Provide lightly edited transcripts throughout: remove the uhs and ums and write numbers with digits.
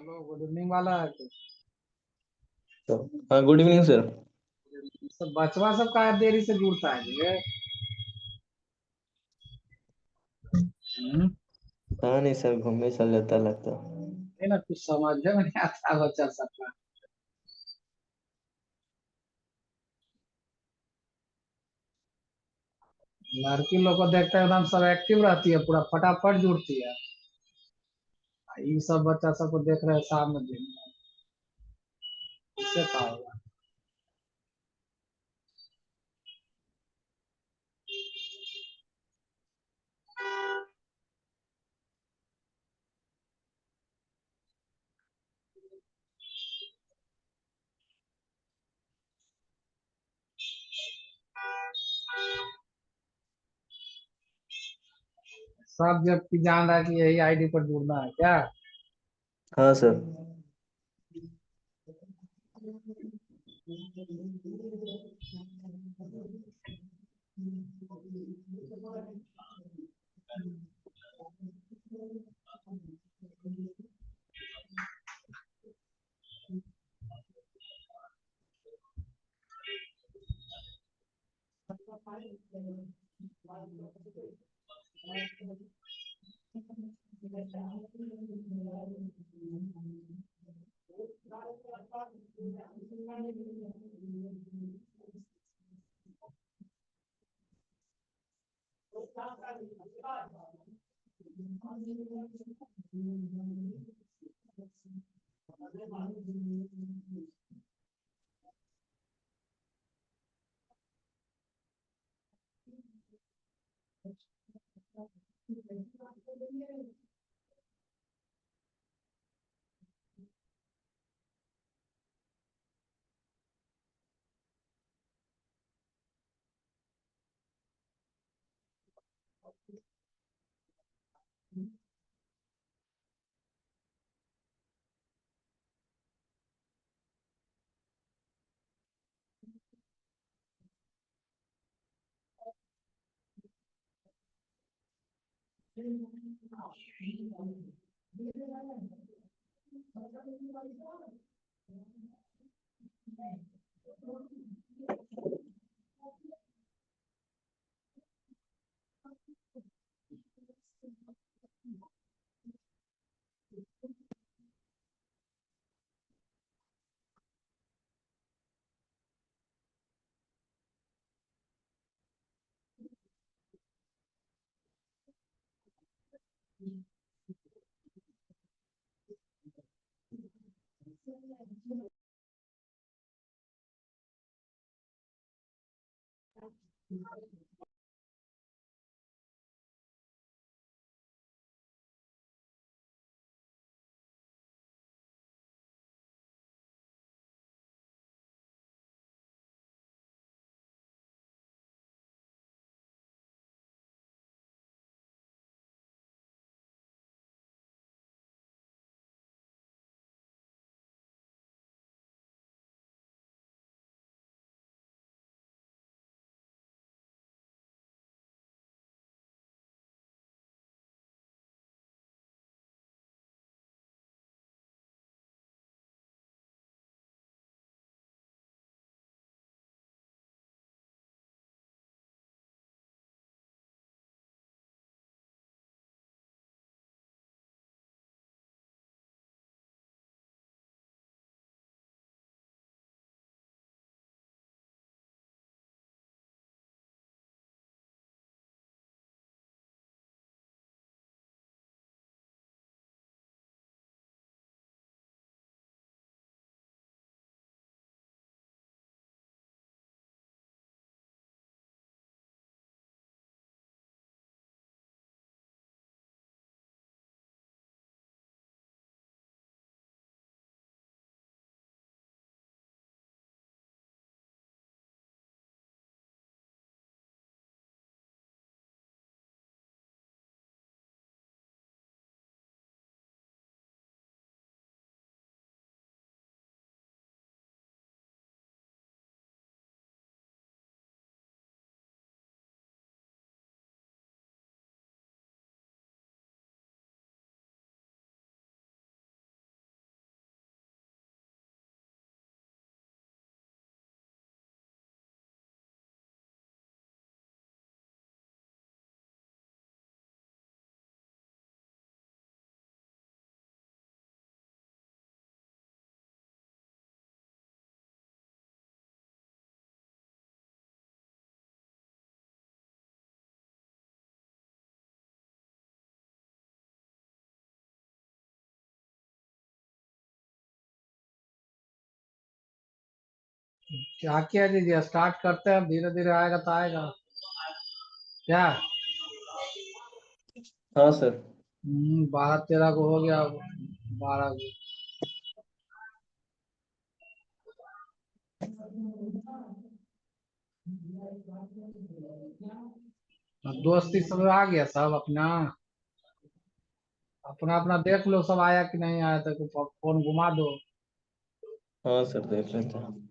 Hello, good evening वाला है तो तो हाँ, गुड इवनिंग सर। सब बचवा सब का देरी से जुड़ता है ये। हाँ नहीं सर, घूमने चल जाता लगता। ये ना कुछ समझ में नहीं आता बच्चा सबका। लड़की लोग को देखते हैं एकदम सब एक्टिव रहती है, पूरा फटाफट जुड़ती है। ये सब बच्चा सबको देख रहे हैं सामने दिन में, इससे क्या होगा। सब जब की जान रहा है कि यही आईडी पर जुड़ना है क्या। हाँ सर। क्या किया दीजिए, स्टार्ट करते हैं, धीरे धीरे आएगा तो आएगा। क्या? 12-13 को हो गया, 12 को। दोस्ती सब आ गया सब अपना अपना अपना देख लो, सब आया कि नहीं आया, तो फोन घुमा दो। हाँ सर देख लेते हैं।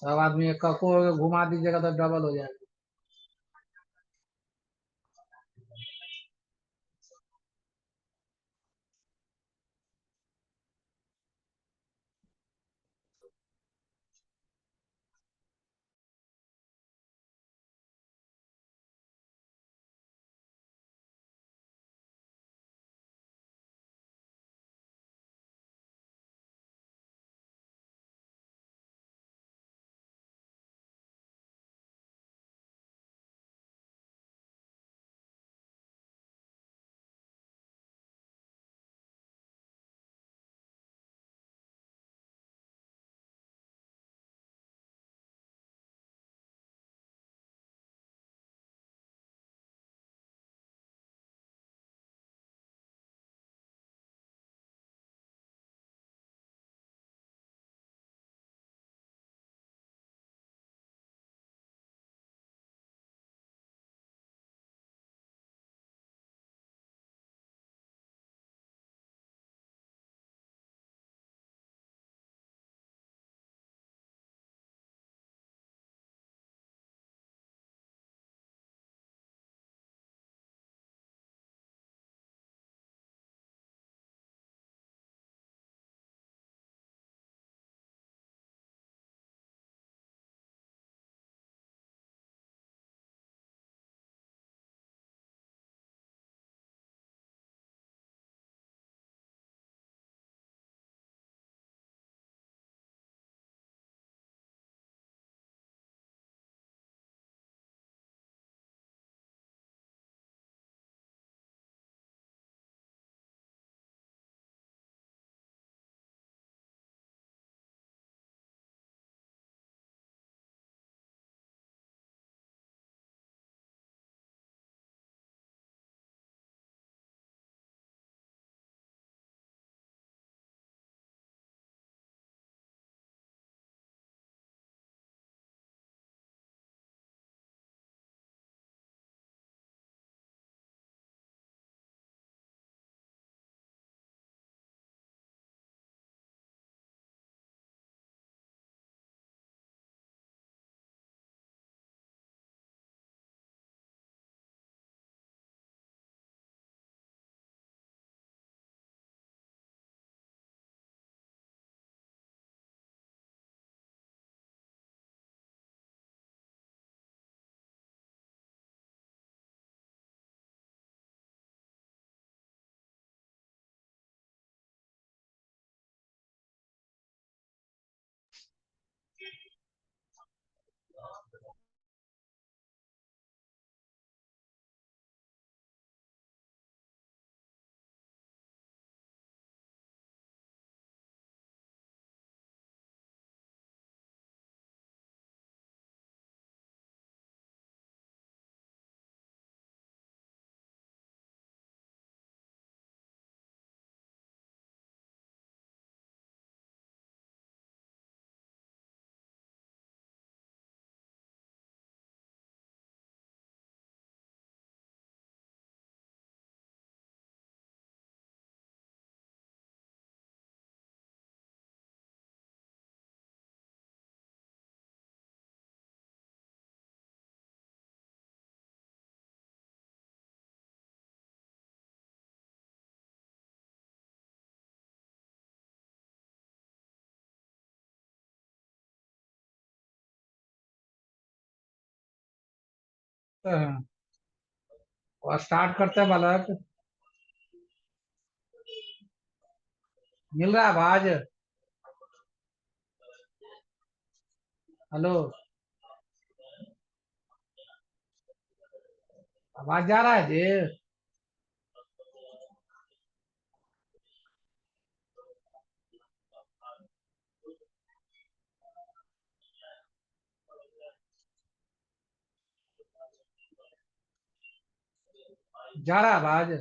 सब आदमी एक को घुमा दीजिएगा तो डबल हो जाएगा। और स्टार्ट करते हैं बालक। मिल रहा है आवाज? हेलो, आवाज जा रहा है जी? जा रहा आवाज?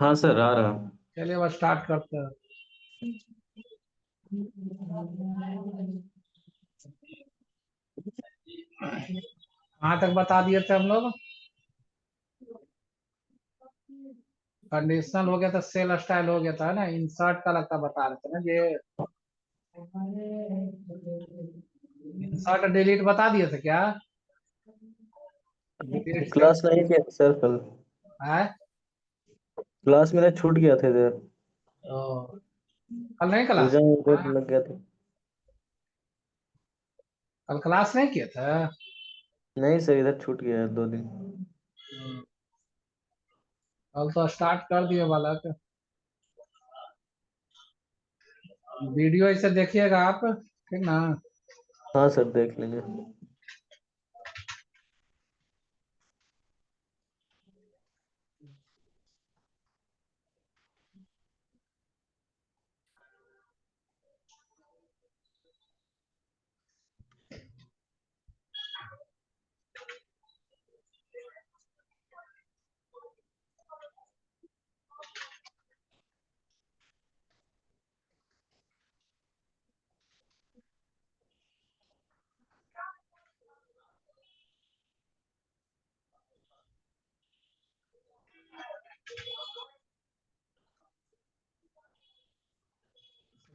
हाँ सर आ रहा। चलिए अब स्टार्ट करते हैं। कहाँ तक बता दिए थे हम लोग? कंडीशनल हो गया था, सेल स्टाइल हो गया था ना, इंसर्ट का लगता बता रहे थे ना ये। इंसर्ट डिलीट बता दिए थे क्या? डिलीट सेल क्लास नहीं किया सर कल। है। क्लास मेरा छूट गया था इधर। ओ, कल नहीं क्लास? एग्जाम हाँ, उधर लग गया था। कल क्लास नहीं किए थे। नहीं सर इधर छूट गया है 2 दिन। कल तो स्टार्ट कर दिए बालक। वीडियो इसे देखिएगा आप, ठीक ना? हाँ सर देख लेंगे।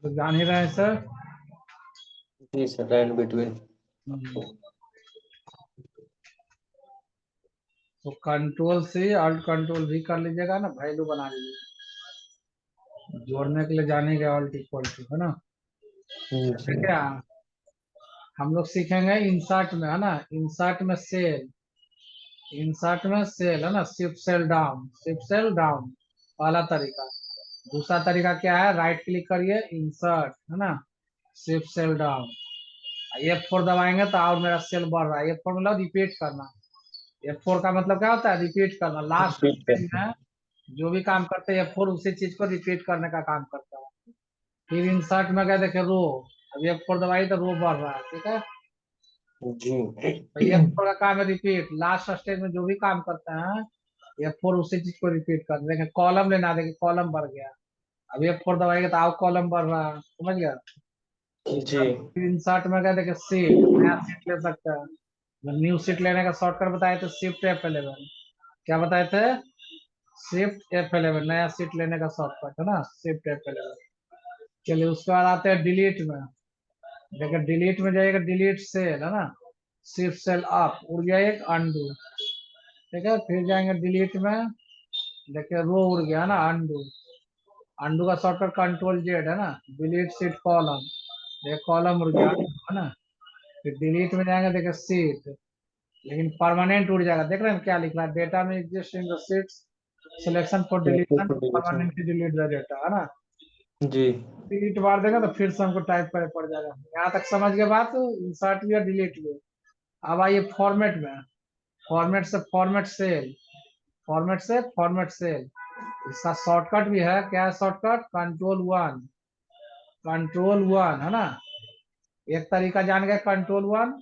तो जान ही रहे हैं सर। जी सर एंड बिटवीन। तो कंट्रोल से अल्ट कंट्रोल भी कर लीजिएगा ना, वैल्यू बना लीजिएगा। जोड़ने के लिए जाने के अल्ट इक्वल टू, है ना? जी ठीक है। हम लोग सीखेंगे इंसर्ट में, है ना? इंसर्ट में सेल, इंसर्ट में सेल, है ना? Shift cell down, shift cell down, पहला तरीका। दूसरा तरीका क्या है? राइट क्लिक करिए, इंसर्ट, है ना? Shift cell down. F4 दबाएंगे तो और मेरा सेल बढ़ रहा है। F4 मतलब रिपीट करना। F4 का मतलब क्या होता है? रिपीट करना। लास्ट रिपीट स्टेज करते हैं। में जो भी काम करते हैं F4 उसी चीज को रिपीट करने का काम करता है। फिर इंसर्ट में गए, देखे रो, अब F4 दबाई तो रो बढ़ रहा है, ठीक है? जी तो F4 का काम है रिपीट। लास्ट स्टेज में जो भी काम करते हैं F4 उसी चीज को रिपीट कर देखे। कॉलम लेना, देखे कॉलम बढ़ गया, अब F4 दबाएंगे तो आओ कॉलम बढ़ रहा है, समझ गया? जी फिर इंसर्ट में गए, देखे सीट, नया सीट ले सकते हैं। न्यू सीट लेने का शॉर्टकट बताए थे शिफ्ट F11। क्या बताए थे? शिफ्ट F11 नया सीट लेने का शॉर्टकट, है ना? Shift F11। चलिए उसके बाद आते हैं डिलीट में। देखिए डिलीट में जाइएगा, डिलीट सेल, है ना? शिफ्ट सेल अप, उड़ गया एक, अंडू, ठीक है? फिर जाएंगे डिलीट में, देखिए रो उड़ गया ना, अंडू। अंडू का शॉर्टकट कंट्रोल जेड, है ना? डिलीट सीट कॉलम, देखिए कॉलम उड़ गया, है ना? फिर डिलीट में जाएंगे, देखिए सीट, लेकिन परमानेंट उड़ जाएगा। देख रहे हैं क्या लिख रहा है? डेटा में exist in the sheets, selection for deletion to permanently delete the data, है ना? जी डिलीट मार देगा तो फिर से हमको टाइप करे पड़ जाएगा। यहाँ तक समझ गए बात? इंसर्ट भी और डिलीट भी। अब आइए फॉर्मेट में। फॉर्मेट से फॉर्मेट सेल, फॉर्मेट से फॉर्मेट सेल। इसका शॉर्टकट भी है, क्या है शॉर्टकट? कंट्रोल 1, कंट्रोल 1, है ना? एक तरीका जान गए, कंट्रोल 1।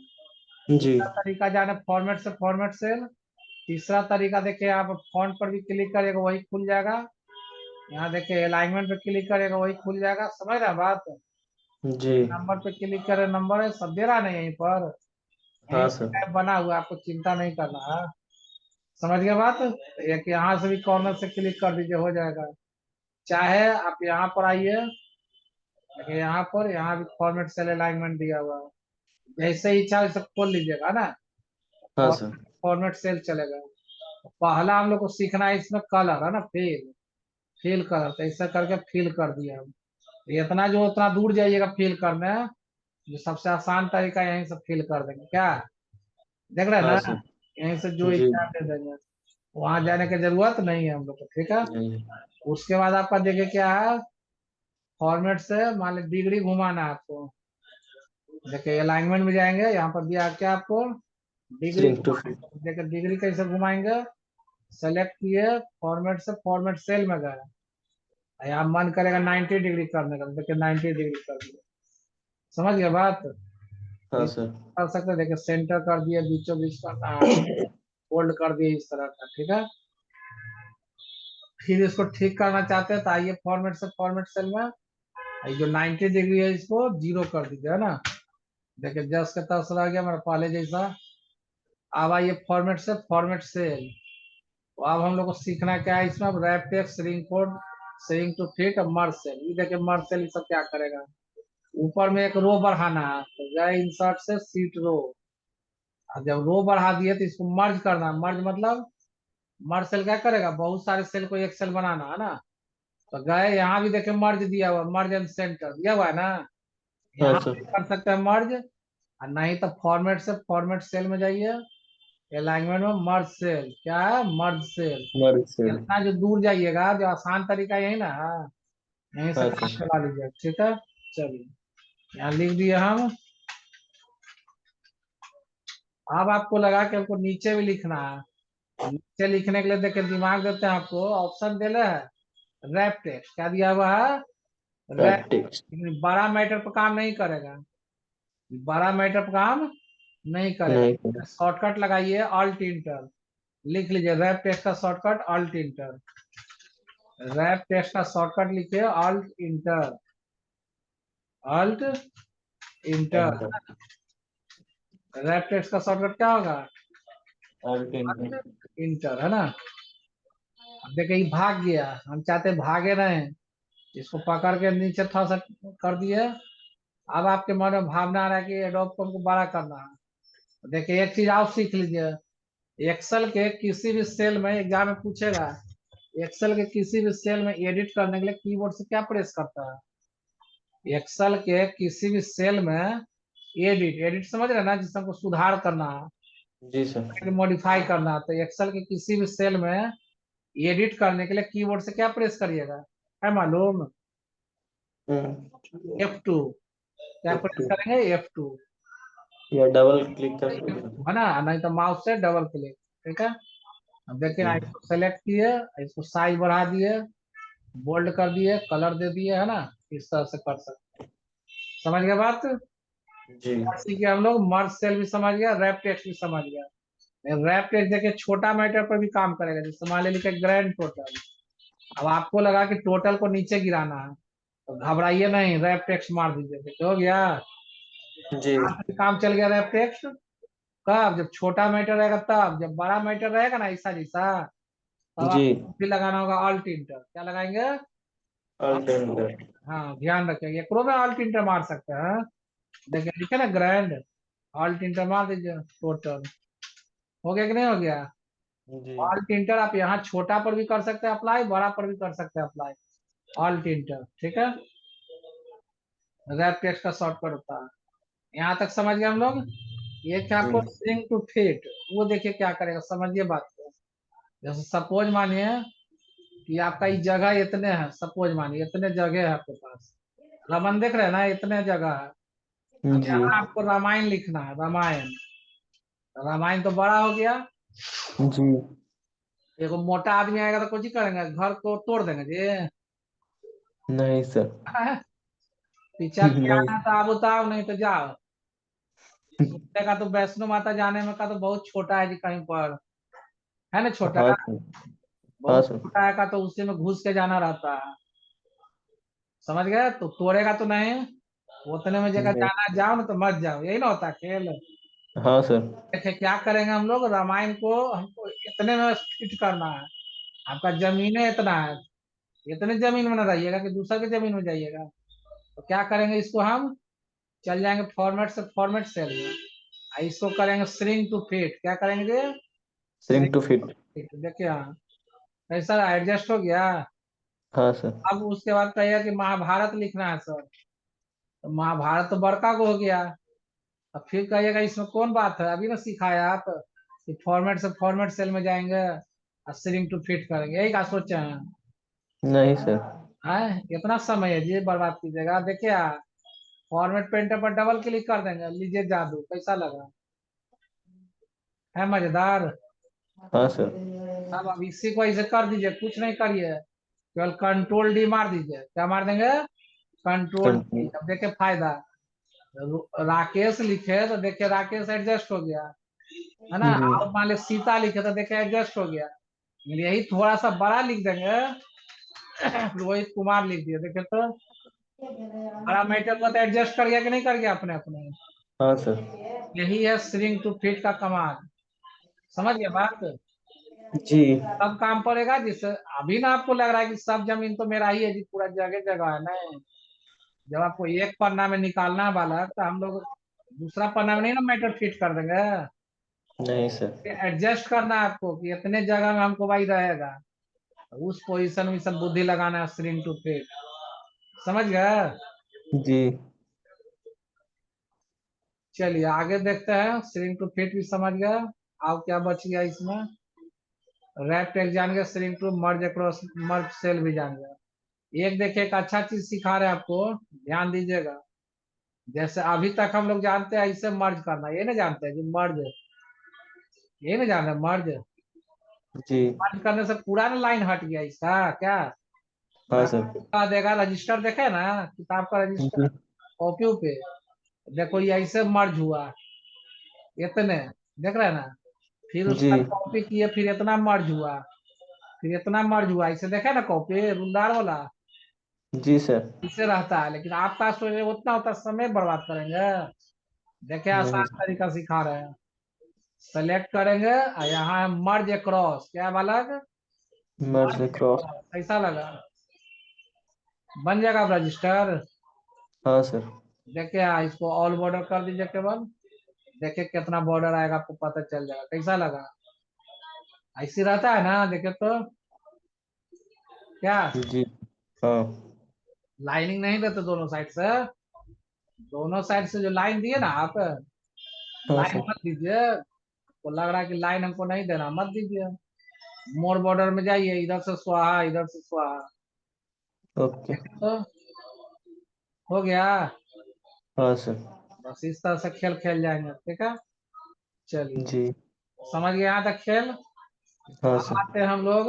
जी दूसरा तरीका जाने फॉर्मेट से फॉर्मेट सेल। तीसरा तरीका देखिए, आप फॉन्ट पर भी क्लिक करिएगा वही खुल जाएगा। यहाँ देखिए अलाइनमेंट पे क्लिक करेगा वही खुल जाएगा, समझ रहे हैं बात? जी नंबर पे क्लिक करे, नंबर है सब दे रहा नहीं यहीं पर, यहीं हाँ पर सर। टैब बना हुआ है, आपको चिंता नहीं करना है। समझ गए बात? एक यहाँ से भी कॉर्नर से क्लिक कर दीजिए, हो जाएगा। चाहे आप यहाँ पर आइए, देखिए यहाँ पर, यहाँ भी फॉर्मेट सेल अलाइनमेंट दिया हुआ है। जैसे ही इच्छा वैसे खोल लीजिएगा ना, हाँ और सर। फॉर्मेट सेल चलेगा। पहला हम लोग को सीखना है इसमें कलर, है ना? फिल, फिल कलर, तो ऐसा करके फिल कर दिया हम। ये इतना जो उतना दूर जाइएगा फिल करने, जो सबसे आसान तरीका यहीं से फिल कर देंगे क्या? देख रहे हैं हाँ ना? सर। यहीं से जो जी इच्छा दे देंगे, वहां जाने की जरूरत नहीं है हम लोग को, ठीक है? नहीं। उसके बाद आपका देखिए क्या है, फॉर्मेट से मान ली डिग्री घुमाना है आपको। देखिए अलाइनमेंट में जाएंगे, यहाँ पर दिया क्या आपको? डिग्री सिंक टू घुमाने फिट। को। देखिए डिग्री कैसे घुमाएंगे? सेलेक्ट किए, फॉर्मेट से फॉर्मेट सेल में गए, यहाँ मन करेगा 90 डिग्री करने का, देखिए 90 डिग्री कर दिया। समझ गए बात? हाँ इस सर। कर सकते हैं, देखिए सेंटर कर दिए, बीचों बीच करना है। बोल्ड कर दिए इस तरह का, ठीक है। फिर इसको ठीक करना चाहते हैं तो आइए फॉर्मेट से फॉर्मेट सेल में, ये जो 90 डिग्री है इसको 0 कर दीजिए, है ना। देखिए जस्ट का तस रह गया मेरा पहले जैसा। अब आइए फॉर्मेट से फॉर्मेट सेल। तो अब हम लोग को सीखना क्या है इसमें, अब wrap text, shrink code, shrink to fit, merge cell. ये देखिए मर्ज सेल ये सब क्या करेगा, ऊपर में एक रो बढ़ाना है तो गए इंसर्ट से सीट रो। अब जब रो बढ़ा दिए तो इसको मर्ज करना है। मर्ज मतलब मर्ज सेल क्या करेगा, बहुत सारे सेल को एक सेल बनाना है ना। तो गए यहाँ भी देखे मर्ज दिया हुआ, मर्ज एंड सेंटर दिया हुआ है ना, हाँ यहाँ सर। भी कर सकते हैं मर्ज। और नहीं तो फॉर्मेट से फॉर्मेट सेल में जाइए, अलाइनमेंट में मर्ज सेल, क्या है मर्ज सेल। मर्ज सेल। इतना जो दूर जाइएगा, जो आसान तरीका यही ना है, यहीं से हाँ काम सर। चला लीजिए, ठीक है। चलिए यहाँ लिख दिए हम। अब आपको लगा कि हमको नीचे भी लिखना है, तो नीचे लिखने के लिए देखिए दिमाग देते हैं आपको, ऑप्शन दिले है रैप टेक्स्ट, क्या दिया हुआ है रैप। Wrap text. बड़ा मैटर पर काम नहीं करेगा, बड़ा मैटर पर काम नहीं नहीं करेगा। सर। शॉर्टकट लगाइए ऑल्ट इंटर, लिख लीजिए रैप टेक्स्ट का shortcut alt inter. Wrap text का शॉर्टकट लिखिए alt inter, alt inter. Enter. Wrap text का शॉर्टकट क्या होगा, ऑल्ट एंटर। इंटर, है ना। अब देखिए ये भाग गया, हम चाहते भागे नहीं, इसको पकड़ के नीचे थोड़ा सा कर दिए। अब आपके मन में भावना आ रहा है कि एडोब को हमको बड़ा करना है, तो देखिए एक चीज आप सीख लीजिए। एक्सेल के किसी भी सेल में एग्जाम में पूछेगा, एक्सेल के किसी भी सेल में एडिट करने के लिए कीबोर्ड से क्या प्रेस करता है। एक्सेल के किसी भी सेल में एडिट, एडिट समझ रहे हैं ना, जिससे हमको सुधार करना जी सर। है, मॉडिफाई करना है, तो एक्सेल के किसी भी सेल में एडिट करने के लिए कीबोर्ड से क्या प्रेस करिएगा, है मालूम, F2। क्या प्रेस F2 करेंगे, F2, या डबल क्लिक कर सकते हैं। है ना, नहीं तो माउस से डबल क्लिक, ठीक है। अब देखिए जी। इसको सेलेक्ट किए, इसको साइज बढ़ा दिए, बोल्ड कर दिए, कलर दे दिए, है ना। इस तरह से कर सकते हैं। समझ गए बात। जी। सीखे हम लोग, मर्ज सेल भी समझ गया, रैप टेक्स्ट भी समझ गया। रैप टेक्स्ट देखिए छोटा मैटर पर भी काम करेगा, जैसे मान लिखे ग्रैंड टोटल। अब आपको लगा कि टोटल को नीचे गिराना है, तो घबराइए नहीं, रैप टेक्स्ट मार दीजिए, देखिए हो गया, जी। काम चल गया रैप टेक्स्ट। कब, जब छोटा मैटर रहेगा तब, जब बड़ा मैटर रहेगा ना ऐसा जैसा, तब जी। आपको भी लगाना होगा ऑल्ट इंटर, क्या लगाएंगे। Alt enter. हाँ ध्यान रखिए, एकरो में ऑल्ट इंटर मार सकते हैं। देखिए लिखे ना ग्रैंड, ऑल्ट इंटर मार दीजिए, टोटल हो गया कि नहीं हो गया। जी। ऑल्ट इंटर आप यहाँ छोटा पर भी कर सकते हैं अप्लाई, बड़ा पर भी कर सकते हैं अप्लाई, ऑल्ट इंटर, ठीक है। रैप टेक्स्ट का शॉर्टकट होता है। यहाँ तक समझ गए हम लोग। ये क्या जी। आपको स्ट्रिंग टू फिट, वो देखिए क्या करेगा, समझिए बात को। जैसे सपोज मानिए कि आपका ये जगह इतने है, सपोज मानिए इतने जगह है आपके पास, रमन देख रहे हैं ना, इतने जगह है। अब जी। यहाँ आपको रामायण लिखना है, रामायण, रामायण तो बड़ा हो गया। जी। एगो मोटा आदमी आएगा तो कुछ ही करेंगे, घर को तोड़ देंगे जी। नहीं सर। पिक्चर के नहीं। आना तो आप बताओ, नहीं तो जाओ। सुनने का तो वैष्णो माता जाने में का तो बहुत छोटा है जी, कहीं पर है ना छोटा, हाँ सर। हाँ बहुत सर। छोटा है का तो उसी में घुस के जाना रहता है। समझ गए, तो तोड़ेगा तो नहीं, उतने में जगह नहीं। जाना, जाओ ना तो मत जाओ, यही ना होता है खेल। हाँ सर। देखिए क्या करेंगे हम लोग, रामायण को हमको इतने में फिट करना है। आपका जमीन इतना है, इतने जमीन में न रहिएगा कि दूसरे की जमीन में जाइएगा। तो क्या करेंगे, इसको हम चल जाएंगे फॉर्मेट से फॉर्मेट सेल में, इसको करेंगे श्रिंक टू फिट, क्या करेंगे, shrink to shrink fit. To fit. देखिए हाँ, कैसा एडजस्ट हो गया। हाँ सर। अब उसके बाद कहिए कि महाभारत लिखना है सर, तो महाभारत तो बड़का को हो गया। अब फिर कहिएगा इसमें कौन बात है, अभी ना सिखाया आप कि फॉर्मेट से फॉर्मेट सेल में जाएंगे और श्रिंक टू फिट करेंगे, यही का सोचे हैं। नहीं सर। इतना समय है जी, बर्बाद कीजिएगा। देखिए फॉर्मेट पेंटर पर डबल क्लिक कर देंगे, लीजिए जादू, कैसा लगा, है मजेदार। हाँ सर। अब इसी को ऐसे कर दीजिए, कुछ नहीं करिए, केवल कंट्रोल डी मार दीजिए, क्या मार देंगे, कंट्रोल डी। कंटिन्यू। अब देखिए फायदा, राकेश लिखे तो देखिए राकेश एडजस्ट हो गया, है ना। जी और मान लो सीता लिखे तो देखे एडजस्ट हो गया। यही थोड़ा सा बड़ा लिख देंगे, रोहित कुमार लिख दिया, देखे तो बड़ा मैटर को तो एडजस्ट कर गया कि नहीं कर गया अपने अपने। हाँ सर। यही है स्ट्रिंग टू फिट का कमाल। समझ गए बात। जी सब काम पड़ेगा जिससे अभी ना आपको लग रहा है कि सब जमीन तो मेरा ही है जी, पूरा जगह जगह है। नहीं, जब आपको एक पन्ना में निकालना वाला है तो हम लोग दूसरा पन्ना में नहीं ना मैटर फिट कर देंगे। नहीं सर। एडजस्ट करना है आपको कि इतने जगह में हमको भाई रहेगा, उस पोजीशन में सब बुद्धि लगाना है स्ट्रिंग टू फिट। समझ गए। जी चलिए आगे देखते हैं, स्ट्रिंग टू फिट भी समझ गया। अब क्या बच गया इसमें, रैप टेक्स्ट जान गए, string to merge across merge cell भी जान गया। एक देखिए एक अच्छा चीज सिखा रहे हैं आपको, ध्यान दीजिएगा। जैसे अभी तक हम लोग जानते हैं इसे मर्ज करना, ये ना जानते हैं कि मर्ज, ये ना जानते मर्ज। जी मर्ज करने से पूरा ना लाइन हट गया इसका क्या। हाँ सर। का देगा रजिस्टर, देखे ना किताब का रजिस्टर जी कॉपी पे, देखो ये ऐसे मर्ज हुआ इतने, देख रहे हैं ना। फिर जी उसका कॉपी किए, फिर इतना मर्ज हुआ, फिर इतना मर्ज हुआ, इसे देखे ना कॉपी रूलदार वाला, जी सर। इसे रहता है। लेकिन आप पास तो उतना होता समय बर्बाद करेंगे। देखे नहीं आसान तरीका सिखा रहे हैं। सेलेक्ट करेंगे और यहाँ मर्ज अक्रॉस, क्या बालक, मर्ज मर्ज क्रॉस। अक्रॉस कैसा लगा, बन जाएगा अब रजिस्टर। हाँ सर। देखिए इसको ऑल बॉर्डर कर दीजिए केवल, देखिए कितना बॉर्डर आएगा आपको पता चल जाएगा कैसा लगा। ऐसे रहता है ना, देखिए तो क्या जी हाँ। लाइनिंग नहीं देते दोनों साइड से, दोनों साइड से जो लाइन दिए ना आप, हाँ लाइन सर। मत दीजिए। तो लग रहा है कि लाइन हमको नहीं देना, मत दीजिए। मोर बॉर्डर में जाइए, इधर से स्वाहा इधर से स्वाहा, ओके। तो हो गया। हाँ सर। बस इस तरह से खेल खेल जाएंगे, ठीक है। चलिए जी समझ गए यहाँ तक खेल। हाँ अब सर। आते हैं हम लोग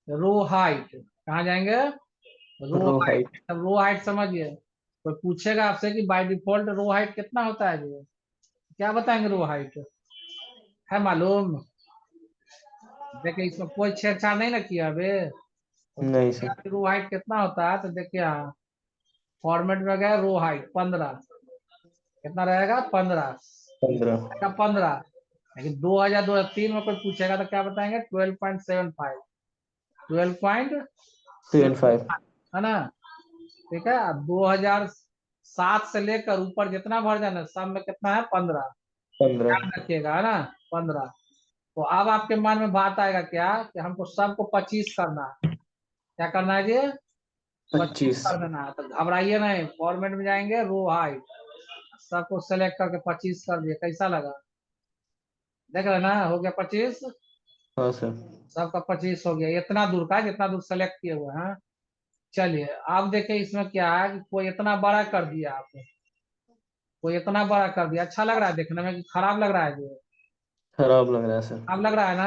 रो हाइट, कहाँ जाएंगे, रो रो हाइट। हाइट। अब रो हाइट समझिए, कोई पूछेगा आपसे कि बाय डिफॉल्ट रो हाइट कितना होता है जी, क्या बताएंगे रो हाइट, है मालूम। देखिए इसमें कोई छेड़छाड़ नहीं ना किया अभी। तो नहीं सर। रो हाइट कितना होता है तो देखिए यहाँ फॉर्मेट में गया रो हाइट 15, कितना रहेगा 15, 15। का 15। लेकिन 2003 में कोई पूछेगा तो क्या बताएंगे 12.75, 12.7, 3 5। है ना। ठीक है, अब 2007 से लेकर ऊपर जितना वर्जन है सब में कितना है 15, 15। ध्यान रखिएगा, है ना 15। तो अब आपके मन में बात आएगा क्या कि हमको सबको 25 करना है, क्या करना है जी, 25 25। कर देना है। तो घबराइए नहीं, फॉर्मेट में जाएंगे रो हाइट, सबको सेलेक्ट करके 25 कर दिए, कैसा लगा, देख रहे ना हो गया 25, हाँ सर। सबका 25 हो गया, इतना दूर का जितना दूर सेलेक्ट किए हुए हैं। चलिए आप देखिए इसमें क्या है कि कोई इतना बड़ा कर दिया आपने, कोई इतना बड़ा कर दिया, अच्छा लग रहा है देखने में कि खराब लग रहा है जो, खराब लग रहा है सर। खराब लग रहा है ना।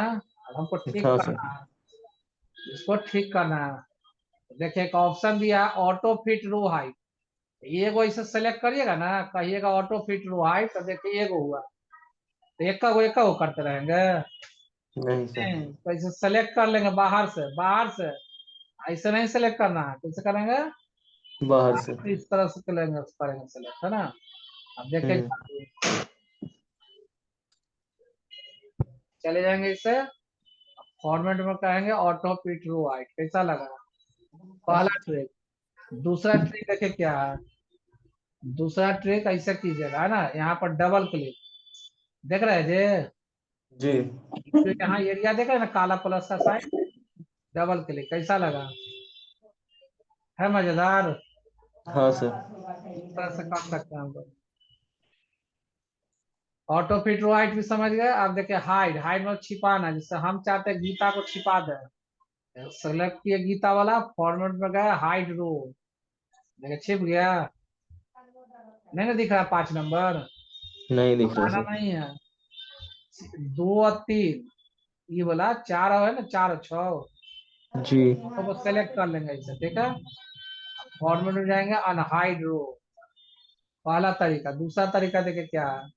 अब हमको ठीक हाँ सर। करना है, इसको ठीक करना है। देखिए एक ऑप्शन दिया ऑटो फिट रो हाइट, ये इसे सेलेक्ट करिएगा ना, कहिएगा ऑटो फिट रो हाइट, तो देखिए ये हुआ, तो एक का वो करते रहेंगे। नहीं सर। तो इसे सेलेक्ट कर लेंगे बाहर से, बाहर से, ऐसे नहीं सेलेक्ट करना है, कैसे करेंगे, बाहर से। इस तरह से करेंगे करेंगे सेलेक्ट, है ना। अब हम्म। देखिए चले जाएंगे इसे फॉर्मेट में, कहेंगे ऑटो फिट रो हाइट, कैसा लगा पहला ट्रिक। दूसरा ट्रिक देखिए क्या है, दूसरा ट्रिक ऐसे कीजिएगा, है ना, यहाँ पर डबल क्लिक, देख रहे हैं जी, जी तो यहाँ एरिया देख रहे हैं ना काला प्लस का साइन, डबल क्लिक कैसा लगा, है मजेदार। हाँ सर। इस तरह से कर सकते हैं हम लोग। ऑटो फिट रो हाइट भी समझ गए। अब देखिए हाइड, हाइड मतलब छिपाना, जिससे हम चाहते हैं गीता को छिपा दें, सेलेक्ट किए गीता वाला, फॉर्मेट में गए हाइड रो, देखिए छिप गया, नहीं ना दिख रहा 5 नंबर, नहीं दिख रहा हटाना सर। नहीं है, 2 और 3, ये बोला 4 है ना, 4 और 6, जी तो वो सेलेक्ट कर लेंगे इसे, ठीक है। फॉर्मेट में जाएंगे अनहाइड रो, पहला तरीका। दूसरा तरीका देखिए क्या है,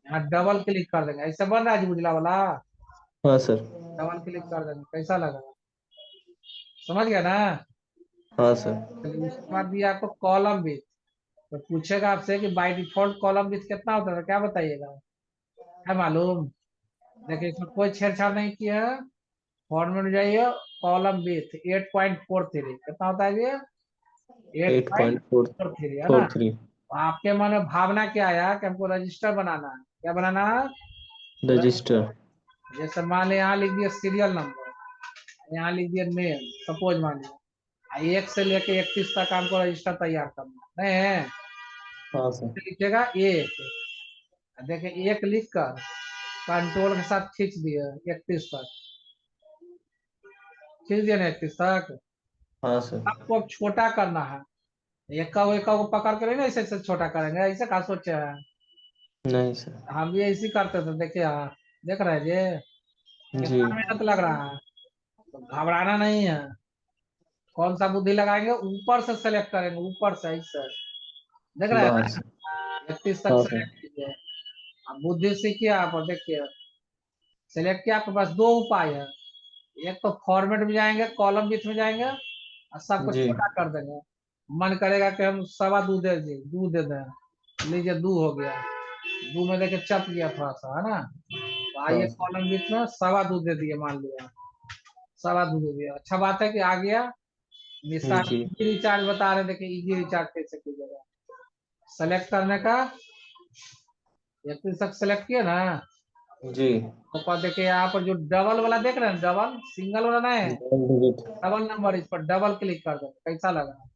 यहाँ डबल क्लिक कर देंगे, ऐसे बन रहा है जी उजला वाला। हाँ सर। डबल क्लिक कर देंगे, कैसा लगा? समझ गया ना? हाँ सर। चलिए उसके बाद भी आपको कॉलम विथ, तो पूछेगा आपसे कि बाय डिफॉल्ट कॉलम विथ कितना होता है, क्या बताइएगा? है मालूम? देखिए इसमें कोई छेड़छाड़ नहीं किया है। फॉर्मेट में जाइए, कॉलम विथ 8.43 कितना होता है ये? Eight eight point point four four three है ना? फोर थ्री तो आपके मन में भावना क्या आया कि हमको रजिस्टर बनाना है? क्या बनाना है? रजिस्टर। जैसे मान लिया यहाँ लिख दिया सीरियल नंबर, यहाँ लिख दिया नेम, सपोज मान लिया। एक से लेके 31 तक हमको रजिस्टर तैयार करना है, नहीं है? हाँ सर। लिखिएगा एक, देखिए एक लिख कर कंट्रोल के साथ खींच दिया 31 तक, खींच दिया ना 31 तक। हाँ सर। आपको अब छोटा करना है, एक को पकड़ कर ना ऐसे ऐसे छोटा करेंगे, ऐसे कहा सोचे हैं? नहीं सर। हम भी ऐसे ही करते थे, देखिए हाँ, देख रहे हैं जी जी। कितना मेहनत लग रहा है। तो घबराना नहीं है। कौन सा बुद्धि लगाएंगे? ऊपर से सेलेक्ट करेंगे, ऊपर से ऐसे, देख रहे हैं बाहर ना? से। 31 तक हाँ सर। सेलेक्ट कीजिए। अब बुद्धि सीखिए आप, और देखिए सेलेक्ट किया, आपके पास दो उपाय है। एक तो फॉर्मेट में जाएंगे, कॉलम विथ में जाएंगे और सबको जी। छोटा कर देंगे। मन करेगा कि हम सवा दूध दे दें, दूध दे दें, लीजिए दू हो गया, दू में देखे चप गया थोड़ा सा, है ना? तो आइए हाँ सर। कॉलम विथ में सवा दूध दे दिए, मान लिया सवा दूध दे दिया, अच्छा बात है कि आ गया निशान। जी। इजी रिचार्ज बता रहे, देखिए इजी रिचार्ज कैसे कीजिएगा। सेलेक्ट करने का, 31 तक सेलेक्ट किया ना? जी। ऊपर देखिए यहाँ पर जो डबल वाला देख रहे हैं, डबल सिंगल वाला नहीं है, डबल डिजिट। डबल नंबर, इस पर डबल क्लिक कर दो, कैसा लगा?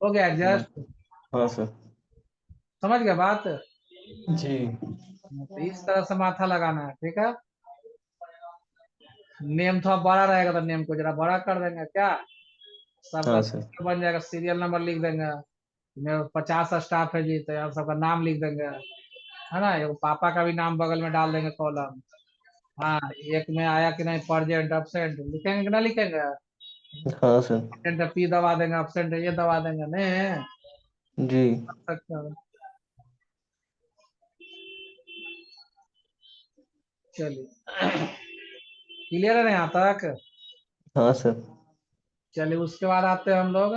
हो गया हाँ। एडजस्ट? हाँ सर। समझ गया बात? जी। तो इस तरह से माथा लगाना है, ठीक है? नेम थोड़ा बड़ा रहेगा तो नेम को जरा बड़ा कर देंगे क्या, सबका हाँ सर। सीरियल बन जाएगा, सीरियल नंबर लिख देंगे। मेरे 50 स्टाफ है जी, तो यहाँ सबका नाम लिख देंगे, है ना? एक पापा का भी नाम बगल में डाल देंगे कॉलम। हाँ, एक में आया कि नहीं, परजेंट absent लिखेंगे कि ना लिखेंगे? हाँ सर। absent है P दबा देंगे, absent है ये दबा देंगे, नहीं जी। कर सकते हो? चलिए क्लियर है ना यहाँ तक? हाँ सर। चलिए उसके बाद आते हैं हम लोग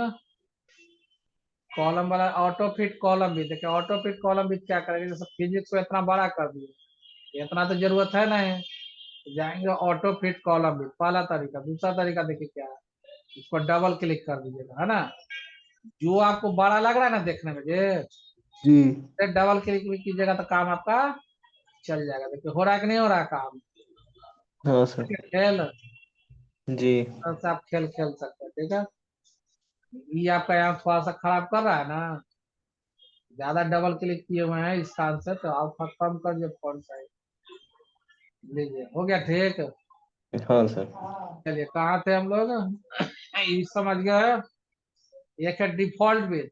कॉलम वाला, ऑटो फिट कॉलम भी। देखिए ऑटो फिट कॉलम भी क्या करेंगे, जैसे फिजिक्स को इतना बड़ा कर दिए, इतना तो जरूरत है नहीं, तो जाएंगे ऑटो फिट कॉलम भी, पहला तरीका। दूसरा तरीका देखिए क्या है, इसको डबल क्लिक कर दीजिएगा, है ना? जो आपको बड़ा लग रहा है ना देखने में जे, जी। डबल क्लिक भी कीजिएगा तो काम आपका चल जाएगा। देखिए हो रहा है कि नहीं हो रहा है काम? हाँ सर। खेल, जी। से आप खेल खेल सकते हैं, ठीक है? ये आपका यहाँ थोड़ा सा खराब कर रहा है ना, ज्यादा डबल क्लिक किए हुए हैं इस काम से, तो आप कम कर दिए फॉन्ट साइज, लीजिए हो गया ठीक। हाँ सर। चलिए कहाँ थे हम लोग? ये समझ गए। एक है डिफॉल्ट विथ,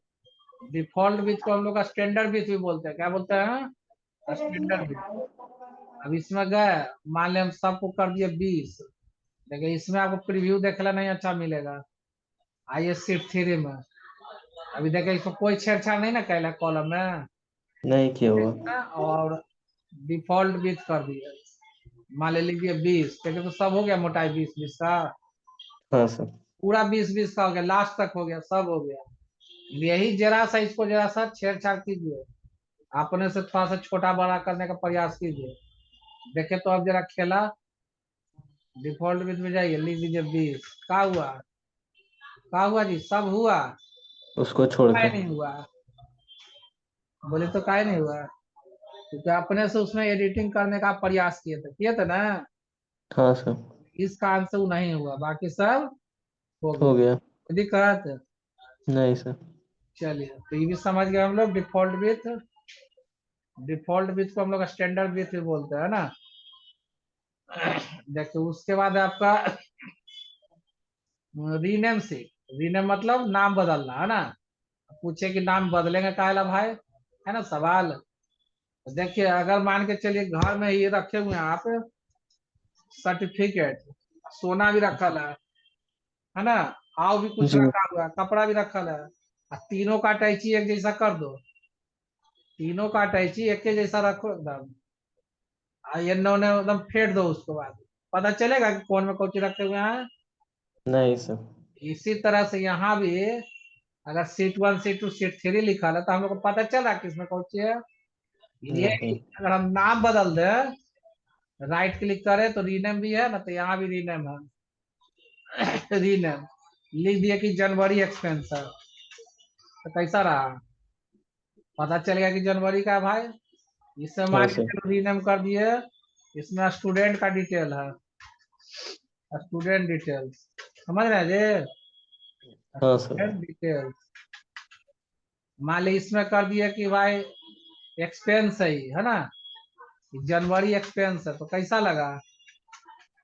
डिफॉल्ट विथ को हम लोग का स्टैंडर्ड विथ भी बोलते हैं, क्या बोलते हैं? Standard with. अब इसमें गए, मान लिया हम सबको कर दिए 20, देखिए इसमें आपको प्रीव्यू देखना नहीं अच्छा मिलेगा। आइए शिफ्ट थ्री में, अभी देखिए इसमें कोई छेड़छाड़ नहीं ना कैला कॉलम में, नहीं किया हुआ। और डिफॉल्ट विथ कर दिए, मान ले लीजिए 20, देखिए तो सब हो गया मोटाई 20 20 का, हाँ सर। पूरा 20 20 का हो गया, लास्ट तक हो गया, सब हो गया। यही जरा सा इसको जरा सा छेड़छाड़ कीजिए, अपने से थोड़ा सा छोटा बड़ा करने का प्रयास कीजिए। देखे तो अब जरा खेला, डिफॉल्ट विथ में जाइए, लिख दीजिए 20, का हुआ जी, सब हुआ? उसको छोड़ काय के। नहीं हुआ? बोले तो काय नहीं हुआ, क्योंकि अपने से उसमें एडिटिंग करने का प्रयास किए थे ना, हाँ सर। इस कारण से वो नहीं हुआ, बाकी सब हो हो गया। गया। कोई दिक्कत? नहीं सर। चलिए तो ये भी समझ गए हम लोग, डिफॉल्ट विथ। डिफॉल्ट विथ को हम लोग स्टैंडर्ड विथ भी बोलते हैं ना। देखिए उसके बाद आपका रीनेम से, रीनेम मतलब नाम बदलना, है ना? पूछे कि नाम बदलेंगे काहेला भाई, है ना सवाल? देखिए अगर मान के चलिए घर में ये रखे हुए हैं आप सर्टिफिकेट, सोना भी रखल है ना? आव भी कुछ जी। रखा हुआ है, कपड़ा भी रखल है, और तीनों का अटैची एक जैसा कर दो, तीनों का अटैची एक के जैसा रखो एकदम, ये ने एकदम फेंट दो, उसके बाद पता चलेगा कि कौन में कौची रखे हुए हैं। नहीं सर। इसी तरह से यहाँ भी अगर सीट 1 सीट 2 सीट 3 लिखा है तो हम लोग को पता चल रहा है किसमें कौची है। ये नहीं। अगर हम नाम बदल दे, राइट क्लिक करें तो रीनेम भी है ना, तो यहाँ भी रीनेम है। रीनेम लिख दिए कि जनवरी एक्सपेंस है, तो कैसा रहा, पता चल गया कि जनवरी का है भाई। इससे हाँ मान के सर। चलो रीनेम कर दिए। इसमें स्टूडेंट का डिटेल है, स्टूडेंट डिटेल्स, समझ रहे हैं जी, हाँ सर। Student details. मान ली इसमें कर दिए कि भाई एक्सपेंस है ना, जनवरी एक्सपेंस है, तो कैसा लगा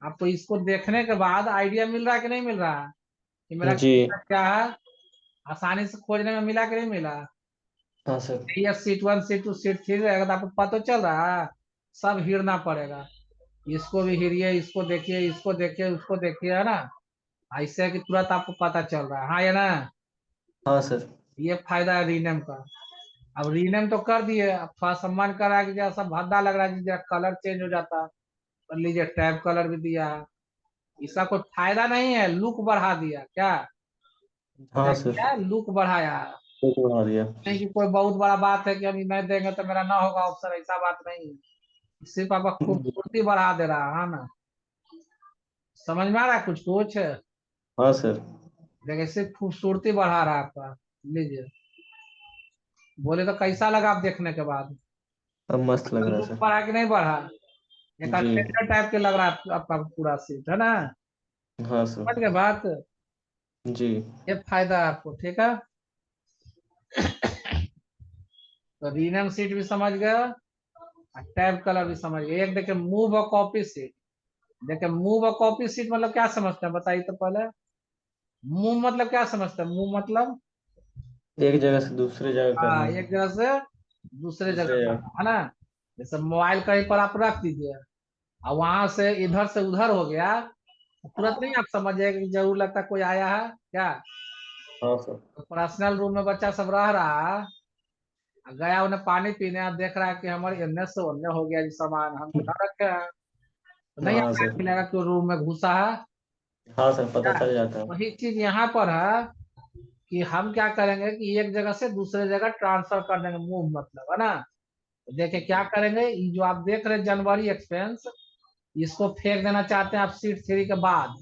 आपको? इसको देखने के बाद आइडिया मिल रहा है कि नहीं मिल रहा है कि मेरा जी। क्या है? आसानी से खोजने में मिला कि नहीं मिला? हाँ सर। ये सीट 1 सीट 2 सीट 3 रहेगा तो आपको पता चल रहा है, सब हिरना पड़ेगा। इसको भी हिरिए, इसको देखिए, इसको देखिए, उसको देखिए, है ना, ऐसे है कि तुरंत आपको पता चल रहा है, हाँ या ना। हाँ सर। ये फायदा है रीनेम का। अब रीनेम तो कर दिए, अब थोड़ा सा मन कर रहा है कि जैसा भद्दा लग रहा है, जरा कलर चेंज हो जाता, कर लीजिए, टैब कलर भी दिया है। इसका कोई फायदा नहीं है, लुक बढ़ा दिया क्या? हाँ क्या सर। क्या लुक बढ़ाया? तो बढ़ा दिया। नहीं कि कोई बहुत बड़ा बात है कि हम नहीं देंगे तो मेरा ना होगा ऑप्शन, ऐसा बात नहीं है। सिर्फ आपका खूबसूरती बढ़ा दे रहा है ना, समझ में आ रहा है कुछ कुछ? हाँ सर। देखिए सिर्फ खूबसूरती बढ़ा रहा है आपका। लीजिए, बोले तो कैसा लगा आप देखने के बाद? अब मस्त लग रहा है लुक सर। बढ़ा कि नहीं बढ़ा? एक जी। अटेंडर टाइप के लग रहा है आपका पूरा सीट, है ना? हाँ सर। समझ गए बात? जी। ये फायदा है आपको, ठीक है। तो रीनम सीट भी समझ गए और टैब कलर भी समझ गए। एक देखिए मूव और कॉपी सीट। देखिए मूव और कॉपी सीट मतलब क्या समझते हैं बताइए तो पहले। मूव मतलब क्या समझते हैं? मूव मतलब एक जगह से दूसरे जगह हाँ, करना। एक जगह से दूसरे जगह दूसरे जगह। जाना, है ना। जैसे मोबाइल कहीं पर आप रख दीजिए और वहां से इधर से उधर हो गया, तो तुरंत नहीं आप समझ जाएगा कि जरूर लगता है कोई आया है क्या। हाँ सर। तो पर्सनल रूम में बच्चा सब रह रहा है, गया उन्हें पानी पीने, आप देख रहा है कि हमारे एन्ने से ओन्ने हो गया जी, सामान हम तो ना रखे हैं, तो नहीं हाँ आपको सर। मिलेगा कि वो रूम में घुसा है हाँ सर, पता क्या। चल जाता है। वही चीज यहाँ पर है कि हम क्या करेंगे कि एक जगह से दूसरे जगह ट्रांसफर कर देंगे, मूव मतलब, है ना। तो देखिए क्या जी। करेंगे, ये जो आप देख रहे हैं जनवरी एक्सपेंस, इसको फेंक देना चाहते हैं आप सीट 3 के बाद,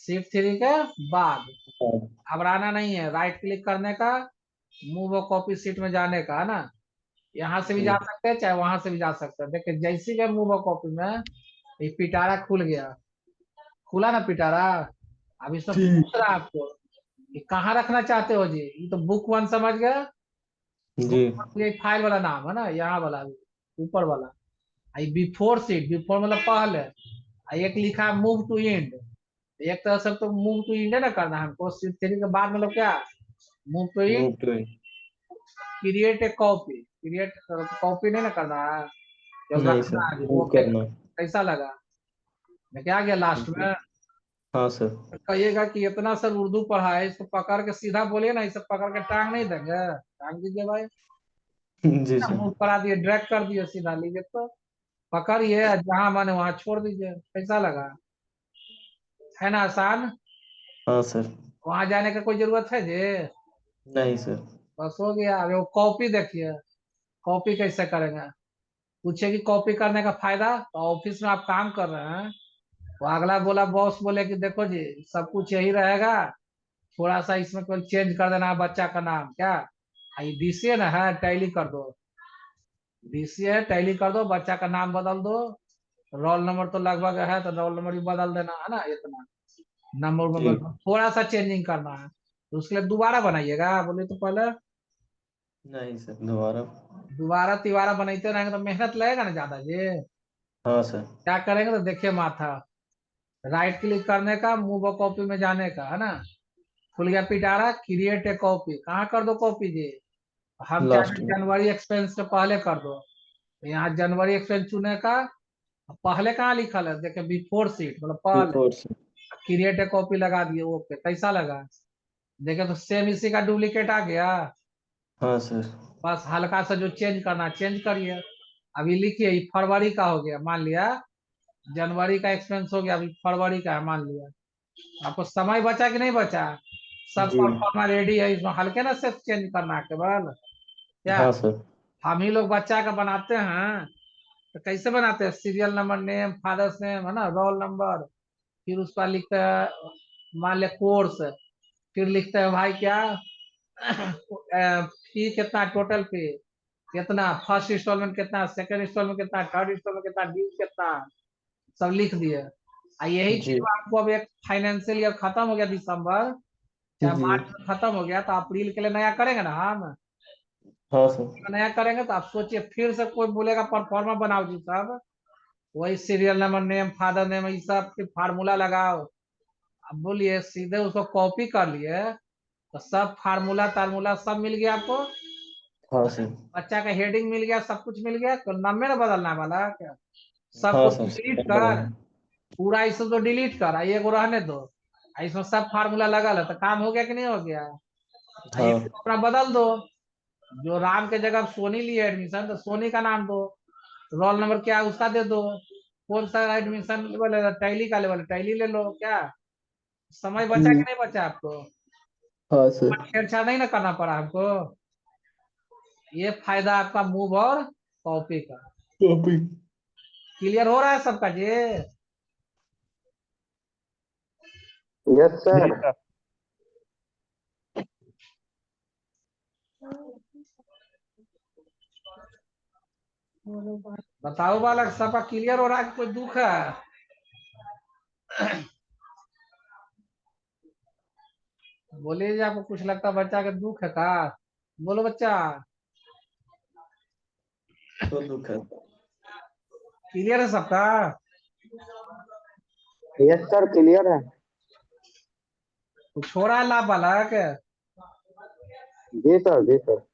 सीट 3 के बाद। हाँ। घबराना नहीं है, राइट क्लिक करने का, मूव और कॉपी सीट में जाने का, है ना। यहाँ से भी जा जी। सकते हैं चाहे वहां से भी जा सकते हैं। देखिए जैसे ही मूव और कॉपी में ये पिटारा खुल गया, खुला ना पिटारा। अब इसमें ठीक। पूछ रहा है आपको कि कहाँ रखना चाहते हो जी, ये तो बुक 1 समझ गया। बुक जी। 1 ये फाइल वाला नाम है ना, यहाँ वाला ऊपर वाला। आई बिफोर सीट, बिफोर मतलब पहले। एक लिखा है मूव टू एंड, एक तरह से तो मूव टू एंड ना करना है हमको, सीट 3 के बाद मतलब क्या, move to end, move to. Create a copy, create copy नहीं ना करना है, जब नहीं सर, रखना है मूव ओके। करना। कैसा लगा? मैं क्या गया लास्ट जी। में? हाँ सर। कहिएगा कि इतना सर उर्दू पढ़ा है, इसको पकड़ के सीधा बोलिए ना, इसे पकड़ के टांग नहीं देंगे, टांग दीजिए भाई। जी सर। मुंह करा दिए, ड्रैग कर दिए सीधा, लीजिए तो पकड़िए, जहां माने वहां छोड़ दीजिए। कैसा लगा? है ना आसान? हाँ सर। वहां जाने का कोई जरूरत है जी? नहीं सर। बस हो गया। अब वो कॉपी देखिए, कॉपी कैसे करेंगे, पूछे कि कॉपी करने का फायदा, तो ऑफिस में आप काम कर रहे हैं, तो अगला बोला, बॉस बोले कि देखो जी सब कुछ यही रहेगा, थोड़ा सा इसमें कोई चेंज कर देना है, बच्चा का नाम क्या, ये डीसीए ना है, टैली कर दो, डीसीए है टैली कर दो, बच्चा का नाम बदल दो, रोल नंबर तो लगभग है तो रोल नंबर भी बदल देना, है ना, इतना नंबर में जी। थोड़ा सा चेंजिंग करना है, तो उसके लिए दोबारा बनाइएगा, बोले तो पहले नहीं सर, दोबारा। दोबारा तिबारा बनाते रहेंगे तो मेहनत लगेगा ना ज्यादा जी। हाँ सर। क्या करेंगे तो देखिए माथा, राइट क्लिक करने का, मूव कॉपी में जाने का, है ना, खुल गया पिटारा, क्रिएट ए कॉपी, कहाँ कर दो कॉपी जी, हम चाहते लास्ट हैं में। जनवरी एक्सपेंस से पहले कर दो, तो यहाँ जनवरी एक्सपेंस चुने का, पहले कहाँ लिखल है देखिए, बिफोर सीट मतलब पहले, बिफोर से। क्रिएट ए कॉपी लगा दिए, ओके, कैसा लगा? देखिए तो सेम इसी का डुप्लीकेट आ गया, हाँ सर। बस हल्का सा जो चेंज करना चेंज करिए। अभी लिखिए ये फरवरी का हो गया, मान लिया जनवरी का एक्सपेंस हो गया, अभी फरवरी का है मान लिया। आपको समय बचा कि नहीं बचा? सब जी। परफॉर्मा रेडी है, इसमें हल्के ना से चेंज करना है केवल। क्या हाँ सर। हम ही लोग बच्चा का बनाते हैं तो कैसे बनाते हैं? Serial number, name, father's name, है ना, रोल नंबर, फिर उस पर लिखते हैं मान लिया कोर्स, फिर लिखते हैं भाई क्या फी कितना, टोटल फी कितना, फर्स्ट इंस्टॉलमेंट कितना, सेकंड इंस्टॉलमेंट कितना, थर्ड इंस्टॉलमेंट कितना, ड्यू कितना, सब लिख दिए। यही जी। चीज आपको अब एक फाइनेंशियल ईयर खत्म हो गया दिसंबर, चाहे जी। मार्च में खत्म हो गया, तो अप्रैल के लिए नया करेंगे ना हम। हाँ सर। नया करेंगे तो आप सोचिए फिर से कोई बोलेगा परफॉर्मा बनाओ जी साहब, वही serial number, name, father name, ये सब फिर फार्मूला लगाओ। अब बोलिए सीधे उसको कॉपी कर लिए तो सब फार्मूला तार्मूला सब मिल गया आपको, हाँ सर। बच्चा का हेडिंग मिल गया, सब कुछ मिल गया, तो नाम में ना बदलना वाला है क्या? सबको हाँ सर, डिलीट सब कर, बराबर। पूरा इसको तो डिलीट कर, ये को रहने दो। इसमें सब फार्मूला लगा है तो काम हो गया कि नहीं हो गया? ये हाँ। अपना बदल दो, जो राम के जगह सोनी लिए एडमिशन तो सोनी का नाम दो, रोल नंबर क्या है उसका दे दो, कौन सा एडमिशन लेवल है, टैली का लेवल, टैली ले लो। क्या समय बचा कि जी। नहीं बचा आपको? हाँ सर। छेड़छाड़ नहीं ना करना पड़ा हमको। ये फायदा आपका मूव और कॉपी का। कॉपी। क्लियर हो रहा है सबका जी? यस जी सर। सर। बताओ बालक, सबका क्लियर हो रहा है कि कोई दुख है? बोलिए जी, आपको कुछ लगता है बच्चा के दुख है का? बोलो बच्चा। तो दुख है। क्लियर है सबका? यस सर, क्लियर है। कुछ हो रहा है लाभ बालक? जी सर, जी सर।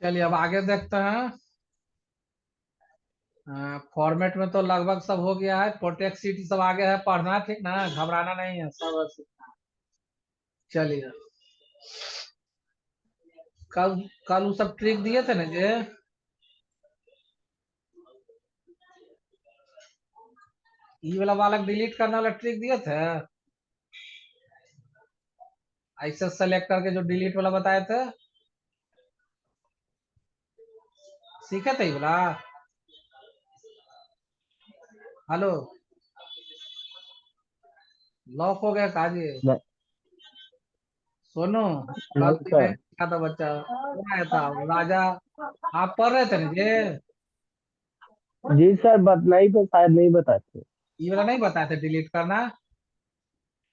चलिए अब आगे देखते हैं। फॉर्मेट में तो लगभग सब हो गया है, प्रोटेक्ट सीट सब आगे है, पढ़ना ठीक ना, घबराना नहीं है सब सीखना। चलिए कल कल वो सब ट्रिक दिए थे ना जी, ये वाला बालक डिलीट करने वाला ट्रिक दिए थे, ऐसे सेलेक्ट करके जो डिलीट वाला बताए थे, सीखे थे ये वाला? हेलो, लॉक हो गया काजी? न- सोनू, कल नहीं भी नहीं सर। सीखा था बच्चा, कौन आया था राजा? आप पढ़ रहे थे ना जी? जी सर, नहीं तो शायद नहीं बताते। ये वाला नहीं बताए थे डिलीट करना?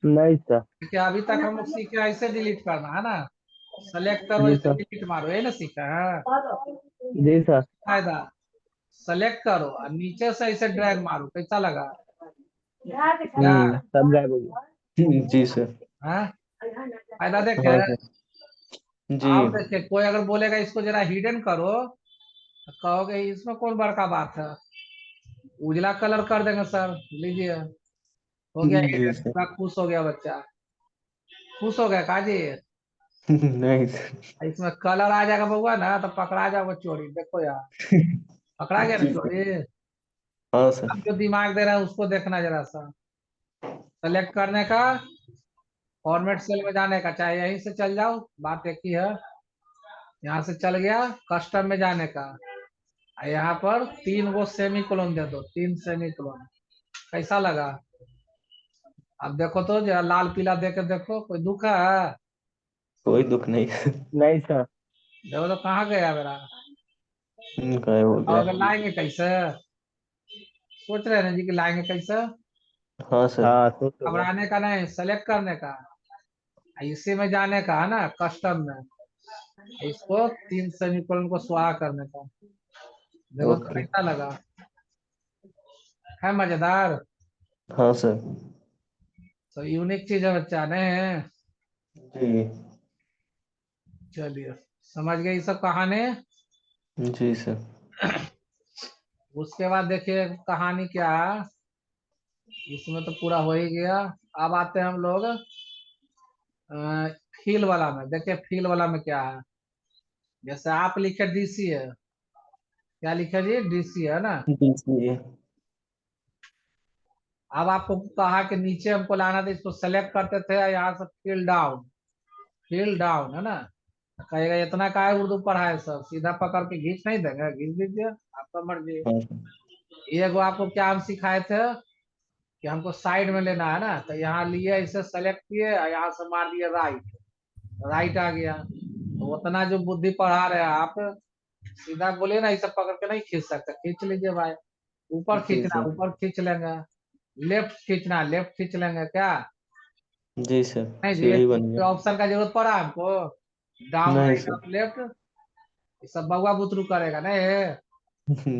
नहीं सर। क्या अभी तक हम लोग सीखे ऐसे डिलीट करना है ना, सेलेक्ट करो जी ऐसे सर। डिलीट मारो, ये ना सीखा है? जी सर। फायदा, सेलेक्ट करो और नीचे से ऐसे ड्रैग मारो, कैसा लगा? क्या सब गायब हो गया। जी सर। है? फायदा देखे? हाँ सर। जी। आप देखे कोई अगर बोलेगा इसको जरा हिडन करो तो कहोगे इसमें कौन बड़का बात है, उजला कलर कर देंगे सर, लीजिए हो गया जी हिडन, सर। पूरा खुश हो गया बच्चा। खुश हो गया काजी? नहीं सर। इसमें कलर आ जाएगा बउआ ना तो पकड़ा जाओगे चोरी, देखो यार, पकड़ा गया ना जी सर। चोरी। हाँ सर। अब जो दिमाग दे रहा है उसको देखना जरा सा, सेलेक्ट करने का, फॉर्मेट सेल में जाने का, चाहे यहीं से चल जाओ, बात एक ही है। यहाँ से चल गया कस्टम में जाने का, और यहाँ पर 3 गो सेमी कोलन दे दो, 3 सेमी कोलन, कैसा लगा? अब देखो तो जरा लाल पीला दे के देखो, कोई दुख है? कोई दुख नहीं। नहीं सर। देखो तो कहाँ गया मेरा? गायब हो और गया। अगर लाएंगे कैसे? सोच रहे हैं ना जी कि लाएंगे कैसे? हाँ सर। हाँ तो घबराने का नहीं, सेलेक्ट करने का, इसी में जाने का है ना, कस्टम में, इसको 3 सेमीकोलन को स्वाहा करने का। देखो तो ओके। कैसा लगा? है मजेदार? हाँ सर। तो यूनिक चीज है बच्चा ने। जी। चलिए समझ गए ये सब कहानी। जी सर। उसके बाद देखिए कहानी क्या है, इसमें तो पूरा हो ही गया। अब आते हैं हम लोग फील वाला में। देखिए फील वाला में क्या है, जैसे आप लिखे डीसी है, क्या लिखे जी, डीसी है ना। जी जी अब आपको कहा कि नीचे हमको लाना था, इसको सेलेक्ट करते थे यहाँ से फील डाउन, फील डाउन है ना। तो कहेगा इतना का है उर्दू पढ़ा है सर, सीधा पकड़ के खींच नहीं देंगे, खींच दीजिए, आपका मर्जी। हाँ सर। ये को आपको क्या हम सिखाए थे कि हमको साइड में लेना है ना, तो यहाँ लिए इसे सेलेक्ट किए और यहाँ से मार दिए राइट, राइट आ गया। तो उतना जो बुद्धि पढ़ा रहे हैं आप, सीधा बोले ना इसे पकड़ के नहीं खींच सकते, खींच लीजिए भाई। ऊपर जी खींचना सर। ऊपर खींच लेंगे, लेफ्ट खींचना लेफ्ट खींच लेंगे क्या। जी सर। नहीं जी, सीढ़ी बन गया। ऑप्शन का जरूरत पड़ा हमको, डाउन नहीं राइट सर। अप लेफ्ट, ये सब बउआ बुतरू करेगा नहीं,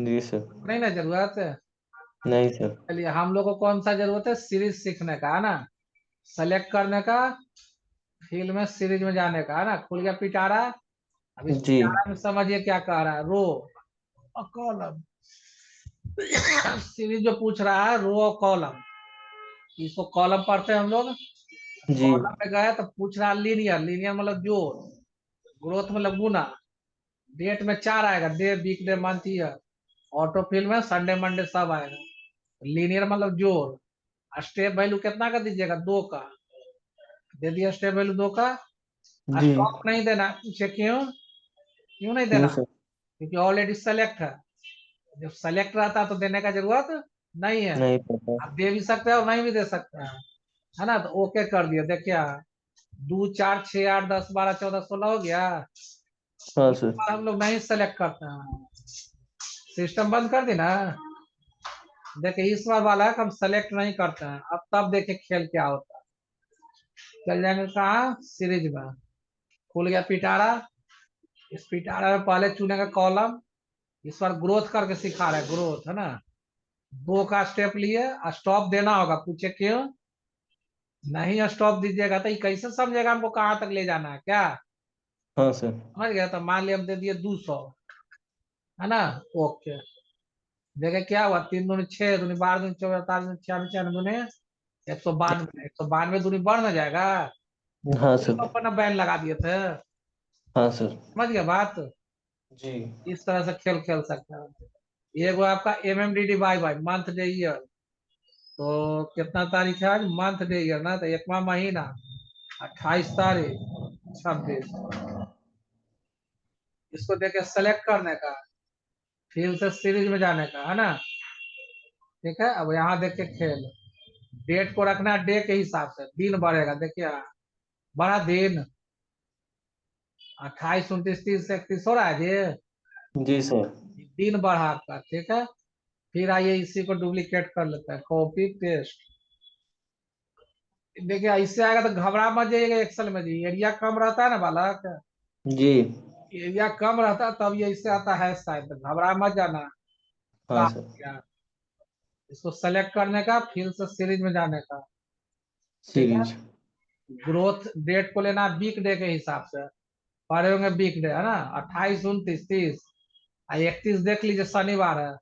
जी सर। नहीं ना जरूरत है। नहीं सर। चलिए हम लोग को कौन सा जरूरत है, सीरीज सीखने का है ना, सेलेक्ट करने का, फील्ड में सीरीज में जाने का है ना। खुल गया पिटारा। अब इस जी पिटारा में समझिए क्या कह रहा है, रो और कॉलम। सीरीज जो पूछ रहा है रो और कॉलम, इसको कॉलम पढ़ते हैं हम लोग। जी कॉलम में गए तो पूछ रहा है लीनियर, लीनियर मतलब जोड़, ग्रोथ मतलब गुना। डेट में 4 आएगा, day week day month year. Auto fill में संडे मंडे सब आएगा। लीनियर मतलब जोड़। स्टेप वैल्यू कितना का दीजिएगा, 2 का, दे दिया स्टेप वैल्यू 2 का। जी। स्टॉप नहीं देना, पूछे क्यों, क्यों नहीं क्यों देना, सर? क्योंकि ऑलरेडी सेलेक्ट है। जब सेलेक्ट रहता है तो देने का जरूरत नहीं है। नहीं पता। आप दे भी सकते हैं और नहीं भी दे सकते हैं, है ना। तो ओके कर दिया, देखिए 2 4 6 8 10 12 14 16 हो गया। हाँ इस सर। बार हम लोग नहीं सेलेक्ट करते हैं, सिस्टम बंद कर दी ना। देखिए इस बार वाला है कि हम सेलेक्ट नहीं करते हैं। अब तब देखिए खेल क्या होता है। चल जाएंगे कहाँ, सीरीज में। खुल गया पिटारा। इस पिटारा में पहले चुनेगा कॉलम। इस बार ग्रोथ करके सिखा रहा है, ग्रोथ है ना। 2 का स्टेप लिए, स्टॉप देना होगा, पूछे क्यों, नहीं स्टॉप दीजिएगा तो ये कैसे समझेगा हमको कहाँ तक ले जाना है क्या। हाँ सर। समझ गया, तो मान लिया हम दे दिए 200, है ना। ओके, देखिए क्या हुआ, 3 दूनी 6, दूनी 12, दूनी 14, 48, 96, 96 दूनी 192, 192 दूनी बढ़ ना जाएगा। हाँ इसके सर। ऊपर ना बैन लगा दिए थे। हाँ सर। समझ गया बात। जी। इस तरह से खेल खेल सकते हैं। ये वो आपका MMDD by by month day year. तो कितना तारीख है आज, मंथ डे ईयर ना, तो 1वां महीना 28 तारीख 26। इसको देखे सेलेक्ट करने का, फिर से सीरीज में जाने का है ना। ठीक है, अब यहाँ देखे खेल, डेट को रखना है डे के हिसाब से, दिन बढ़ेगा, देखिए बड़ा दिन 28 29 30 31 हो रहा है जी सर। जी, दिन बढ़ा आपका। ठीक है, फिर आइए इसी को डुप्लीकेट कर लेते हैं, कॉपी पेस्ट। देखिए ऐसे आएगा तो घबरा मत जाइएगा, एक्सेल में जी एरिया कम रहता है ना बालक, जी। एरिया कम रहता है तब ये इससे आता है शायद, तो घबरा मत जाना। हाँ का सर। क्या, इसको सेलेक्ट करने का, फिर से सीरीज में जाने का। ठीक है, सीरीज। ग्रोथ डेट को लेना वीक डे के हिसाब से, पढ़े होंगे वीक डे है ना, 28 29 30। 31 देख लीजिए शनिवार है,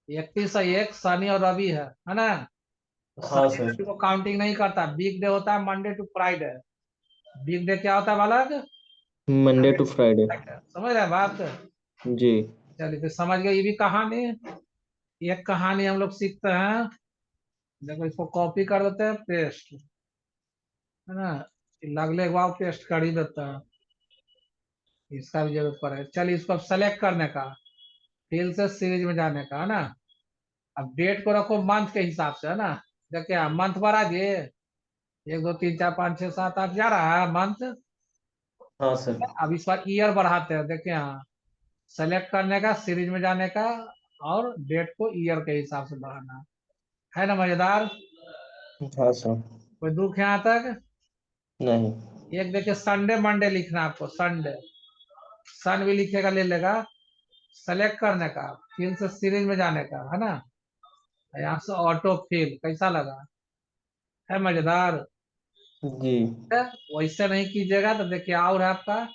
31 है, एक शनि और रवि है ना। तो हाँ शनि सर। रवि को काउंटिंग नहीं करता, वीक डे होता है Monday to Friday. Week day क्या होता है बालक, मंडे टू फ्राइडे। समझ रहे हैं बात। जी। चलिए फिर समझ गए, ये भी कहानी, एक कहानी हम लोग सीखते हैं। देखो इसको कॉपी कर देते हैं, पेस्ट, है ना। अगले बार पेस्ट कर ही देते हैं, इसका भी जरूरत पड़े। चलिए इसको सेलेक्ट करने का, फिर से सीरीज में जाने का है ना। अब डेट को रखो मंथ के हिसाब से है ना। देखिए मंथ बढ़ा दिए, 1 2 3 4 5 6 7 8 जा रहा है मंथ। हाँ सर। अब इस बार ईयर बढ़ाते हैं, देखिए यहाँ सेलेक्ट करने का, सीरीज में जाने का, और डेट को ईयर के हिसाब से बढ़ाना है ना। मजेदार, हाँ सर। कोई दुख है यहाँ तक। नहीं। एक देखिए संडे मंडे लिखना है आपको, संडे, सन भी लिखेगा ले लेगा। सेलेक्ट करने का, फिर से सीरीज में जाने का है ना। यहाँ से ऑटो फिल, कैसा लगा, है मजेदार। जी। है? वैसे नहीं कीजिएगा तो देखिए और है आपका,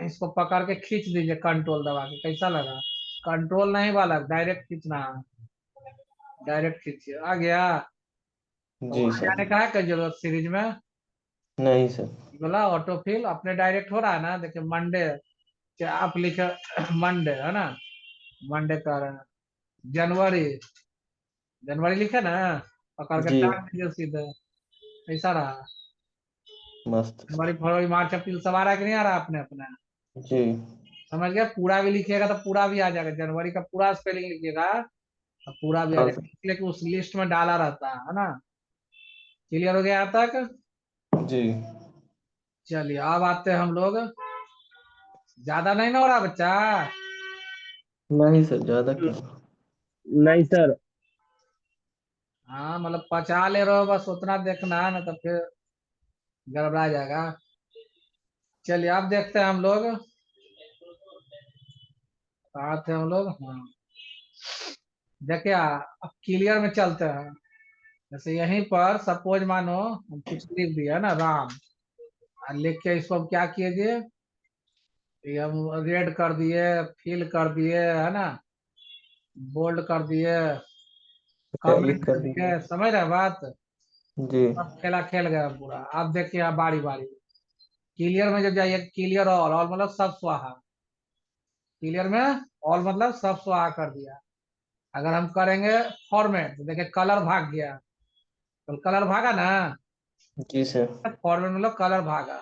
इसको पकड़ के खींच दीजिए कंट्रोल दबा के, कैसा लगा। कंट्रोल नहीं बालक, डायरेक्ट खींचना है, डायरेक्ट खींचिए। आ गया? तो जी आ सर। जाने का है क्या जरूरत सीरीज में? नहीं सर। बोला ऑटो फिल अपने डायरेक्ट हो रहा है ना। देखिए मंडे, क्या आप लिखे मंडे है ना, मंडे कर रहे हैं। जनवरी, जनवरी लिखे ना, पकड़ के जी टांग दीजिए सीधे। ऐसा रहा। मस्त। जनवरी फरवरी मार्च अप्रैल सब आ रहा है कि नहीं आ रहा अपने अपने? जी समझ गया? पूरा भी लिखिएगा तो पूरा भी आ जाएगा। जनवरी का पूरा स्पेलिंग लिखिएगा तो पूरा भी आ हाँ जाएगा, सर। इसलिए कि उस लिस्ट में डाला रहता है ना। क्लियर हो गया यहाँ तक? जी चलिए अब आते हैं हम लोग। ज्यादा नहीं ना हो रहा बच्चा? नहीं सर, ज्यादा क्या। नहीं सर। हाँ मतलब पचा ले रहे हो, बस उतना देखना है ना, तो फिर गड़बड़ा जाएगा। चलिए अब देखते हैं हम लोग, कहाँ थे हम लोग। हाँ देखिए अब क्लियर में चलते हैं। जैसे यहीं पर सपोज मानो हम कुछ लिख दिया है ना, राम, और लिख के इसको हम क्या कीजिए, ये हम रेड कर दिए, फिल कर दिए है ना, बोल्ड कर दिए, टैलिक कमेंट कर कर दीजिए। दिए। समझ रहे बात? जी अब खेला खेल गया पूरा। अब देखिए अब बारी बारी, क्लियर में जब जाइए, क्लियर ऑल, ऑल मतलब सब स्वाहा। क्लियर में ऑल मतलब सब स्वाहा कर दिया। अगर हम करेंगे फॉर्मेट तो देखिए कलर भाग गया, तो कलर भागा ना, जी सर। फॉर्मेट मतलब कलर भागा।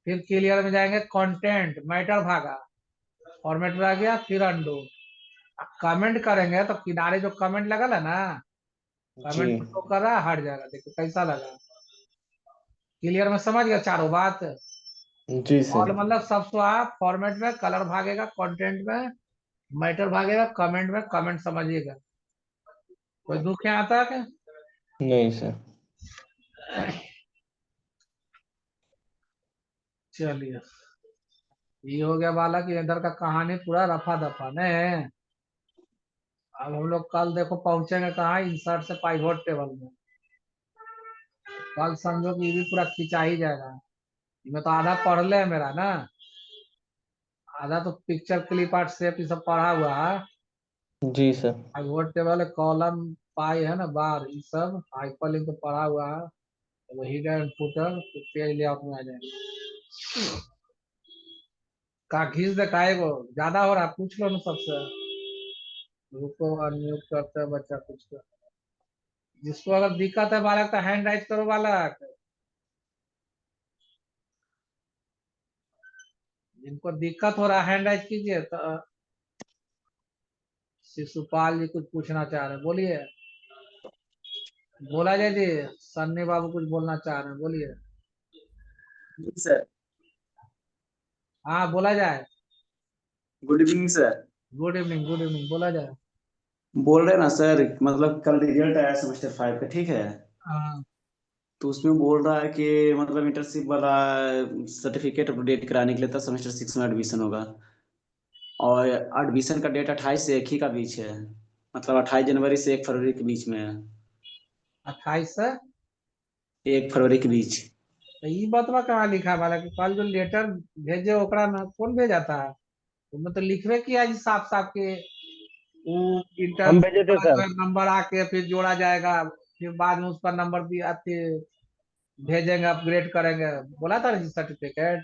फिर क्लियर में जाएंगे, कंटेंट मैटर भागा, फॉर्मेट में आ गया, फिर अंडू। कमेंट करेंगे तो किनारे जो कमेंट लगा है ना, जी कमेंट शो कर रहा है, हट जाएगा। देखिए कैसा लगा। क्लियर में समझ गया चारों बात? जी ऑल सर। मतलब सब स्वाहा, फॉर्मेट में कलर भागेगा, कंटेंट में मैटर भागेगा, कमेंट में कमेंट समझिएगा। कोई दुख है यहाँ तक? नहीं सर। चलिए ये हो गया बालक, ये इधर का कहानी पूरा रफा दफा ने। अब हम लोग कल देखो पहुंचेंगे कहाँ, इंसर्ट से पाइवोट टेबल में। कल समझो कि ये भी पूरा खिंचा ही जाएगा। मैं तो आधा पढ़ ले है मेरा ना, आधा तो पिक्चर क्लिप आर्ट शेप ये सब पढ़ा हुआ है। जी सर। पाइवोट टेबल कॉलम पाई है ना बार, ये सब हाइपरलिंक तो पढ़ा हुआ है। तो वही हिडन फुटर तो पेज लेआउट में आ जाएंगे। का घीस दिखाएगो ज्यादा हो रहा है, पूछ लो ना सबसे। रुको अनम्यूट करते हैं बच्चा कुछ का। जिसको अगर दिक्कत है बालक तो हैंड राइज करो बालक। जिनको दिक्कत हो रहा है हैंड राइज कीजिए। तो शिशुपाल जी कुछ पूछना चाह रहे हैं, बोलिए। बोला जाए जी, सन्नी बाबू कुछ बोलना चाह रहे हैं, बोलिए। सर। हाँ बोला जाए। Good evening sir. Good evening, good evening, बोला जाए। बोल रहे ना सर, मतलब कल रिजल्ट आया सेमेस्टर 5 का, ठीक है। हाँ तो उसमें बोल रहा है कि मतलब इंटर्नशिप वाला सर्टिफिकेट अपडेट कराने के लिए था, सेमेस्टर 6 में एडमिशन होगा। और एडमिशन का डेट 28 से 1 ही का बीच है, मतलब 28 जनवरी से 1 फरवरी के बीच में है। 28 से 1 फरवरी के बीच। तो ये बतवा कहाँ लिखा है बालक? कल जो लेटर भेजे ओकरा ना कौन भेजा था? तुमने तो लिखबे किया जी साफ साफ के, वो हम इंटर्नशिप भेजे थे वाला जो सर। है नंबर आके फिर जोड़ा जाएगा, फिर बाद में उस पर नंबर भी आते भेजेंगे, अपग्रेड करेंगे। बोला था जी सर्टिफिकेट।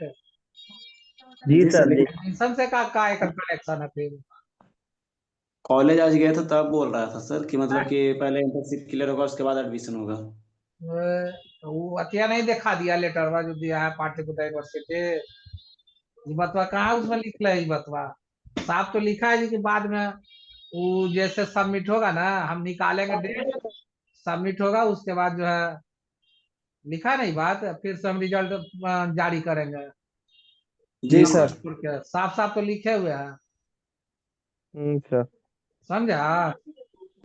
जी जी सर, सर जी। लेकिन एडमिशन से का एक कनेक्शन है फिर? कॉलेज आज गया था तब बोल रहा था सर कि मतलब कि पहले इंटर्नशिप क्लियर होगा उसके बाद एडमिशन होगा। वो अतिया नहीं दिखा दिया लेटर जो दिया है पाटलिपुत्र यूनिवर्सिटी? ये बतवा कहाँ उसमें लिखला है? ये बतवा साफ तो लिखा है जी कि बाद में वो जैसे सबमिट होगा ना, हम निकालेंगे डेट, सबमिट होगा उसके बाद जो है, लिखा नहीं बात, फिर से हम रिजल्ट जारी करेंगे। जी नंबर सर। के साफ साफ तो लिखे हुए हैं। सर। समझा?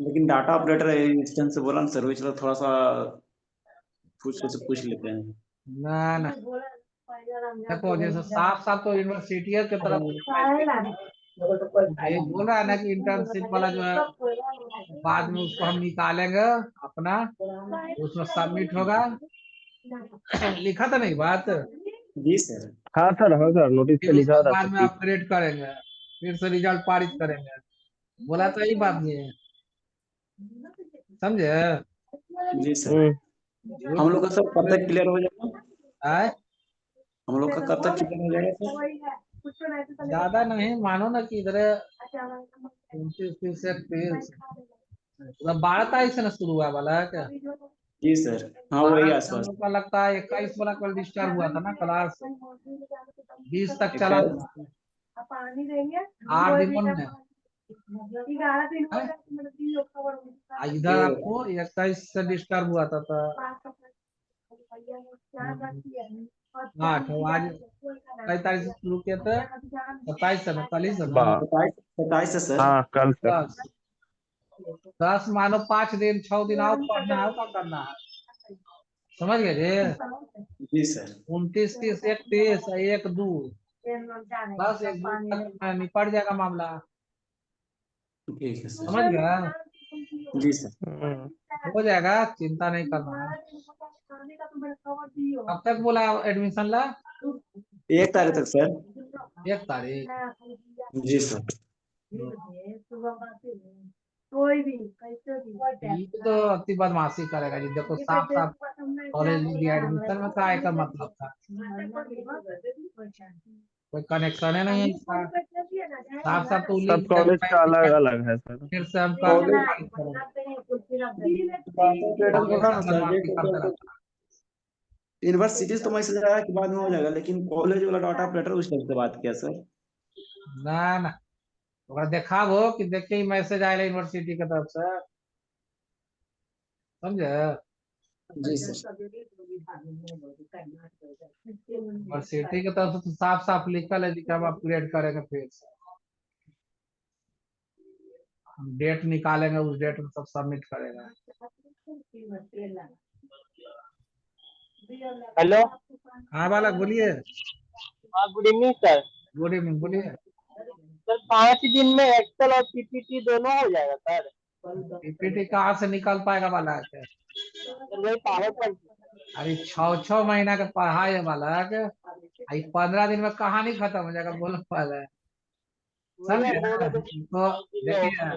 लेकिन डाटा ऑपरेटर इंस्टेंस से बोला ना सर, वही चलो थोड़ा सा पूछ लेते हैं। ना ना, देखो जैसे साफ साफ तो यूनिवर्सिटी की तरफ से मैसेज भेज बोल रहा है ना कि इंटर्नशिप वाला जो है बाद में उसको हम निकालेंगे अपना, उसमें सबमिट होगा। लिखा था नहीं बात? जी सर। हाँ सर, हाँ सर, नोटिस फिर पे उसको लिखा था बाद सब में चीज। अपग्रेड करेंगे, फिर से रिजल्ट पारित करेंगे। बोला तो यही बात नहीं है, समझे? जी सर। झूठ हम लोग का सब कब तक क्लियर हो जाएगा? आए, हम लोग का कब तक क्लियर हो जाएगा सर? ज्यादा नहीं मानो ना कि इधर 29 30 31 मतलब 12 तारीख से ना शुरू हुआ वाला है क्या? जी सर, हाँ वही 12 हम आसपास। लोग का लगता है 21 वाला कल डिस्चार्ज हुआ था ना क्लास, 20 तक चला 21। था 8 दिन में। इधर ये आपको 21 से डिस्टर्ब हुआ था तो 8 आज 27 से शुरू किया था, 27 से ना, कल ही से ना। 27 है सर। हाँ कल से। 10 मानो 5 दिन 6 दिन आओ पढ़ना है, क्या करना है, समझ गए जी? जी सर। 29 30 31 1 2 बस 1 2 तक में निपट जाएगा मामला, ठीक है समझ सर। गया? जी सर। हो जाएगा, चिंता नहीं करना है। कब तक बोला एडमिशन ला? 1 तारीख तक सर। 1 तारीख। जी सर। ये तो अति बदमाशी करेगा जी, देखो साफ साफ कॉलेज में दिया एडमिशन में क्या का मतलब था, कोई कनेक्शन है नहीं है इसका, साफ साफ तो उल्ली सब कॉलेज का अलग फिर अलग है सर। से हम कर कॉलेज कॉलेज थोड़ा से ना सर, बदमाशी करते रहता यूनिवर्सिटीज तो मैसेज आया कि बाद में हो जाएगा, लेकिन कॉलेज वाला डाटा ऑपरेटर उस टाइप से बात किया सर। है। ना ना, ओकरा देखाबो कि देख के ही मैसेज आएगा यूनिवर्सिटी के तरफ से, समझे? जी सर। यूनिवर्सिटी के तरफ से तो साफ साफ लिखल है कि हम अपग्रेड करेंगे, फिर से हम डेट निकालेंगे, उस डेट में सब सबमिट करेगा। हेलो। हाँ बालक बोलिए। हाँ good evening sir. Good evening, बोलिए। सर 5 दिन में एक्सेल और पीपीटी दोनों हो जाएगा सर? पीपीटी कहाँ से निकल पाएगा बालक? सर वही पावर पॉइंट। अरे 6 6 महीना का पढ़ाई है बालक, 15 दिन में कहानी खत्म हो जाएगा, बोलो पहले, समझे ना? तो देखिए,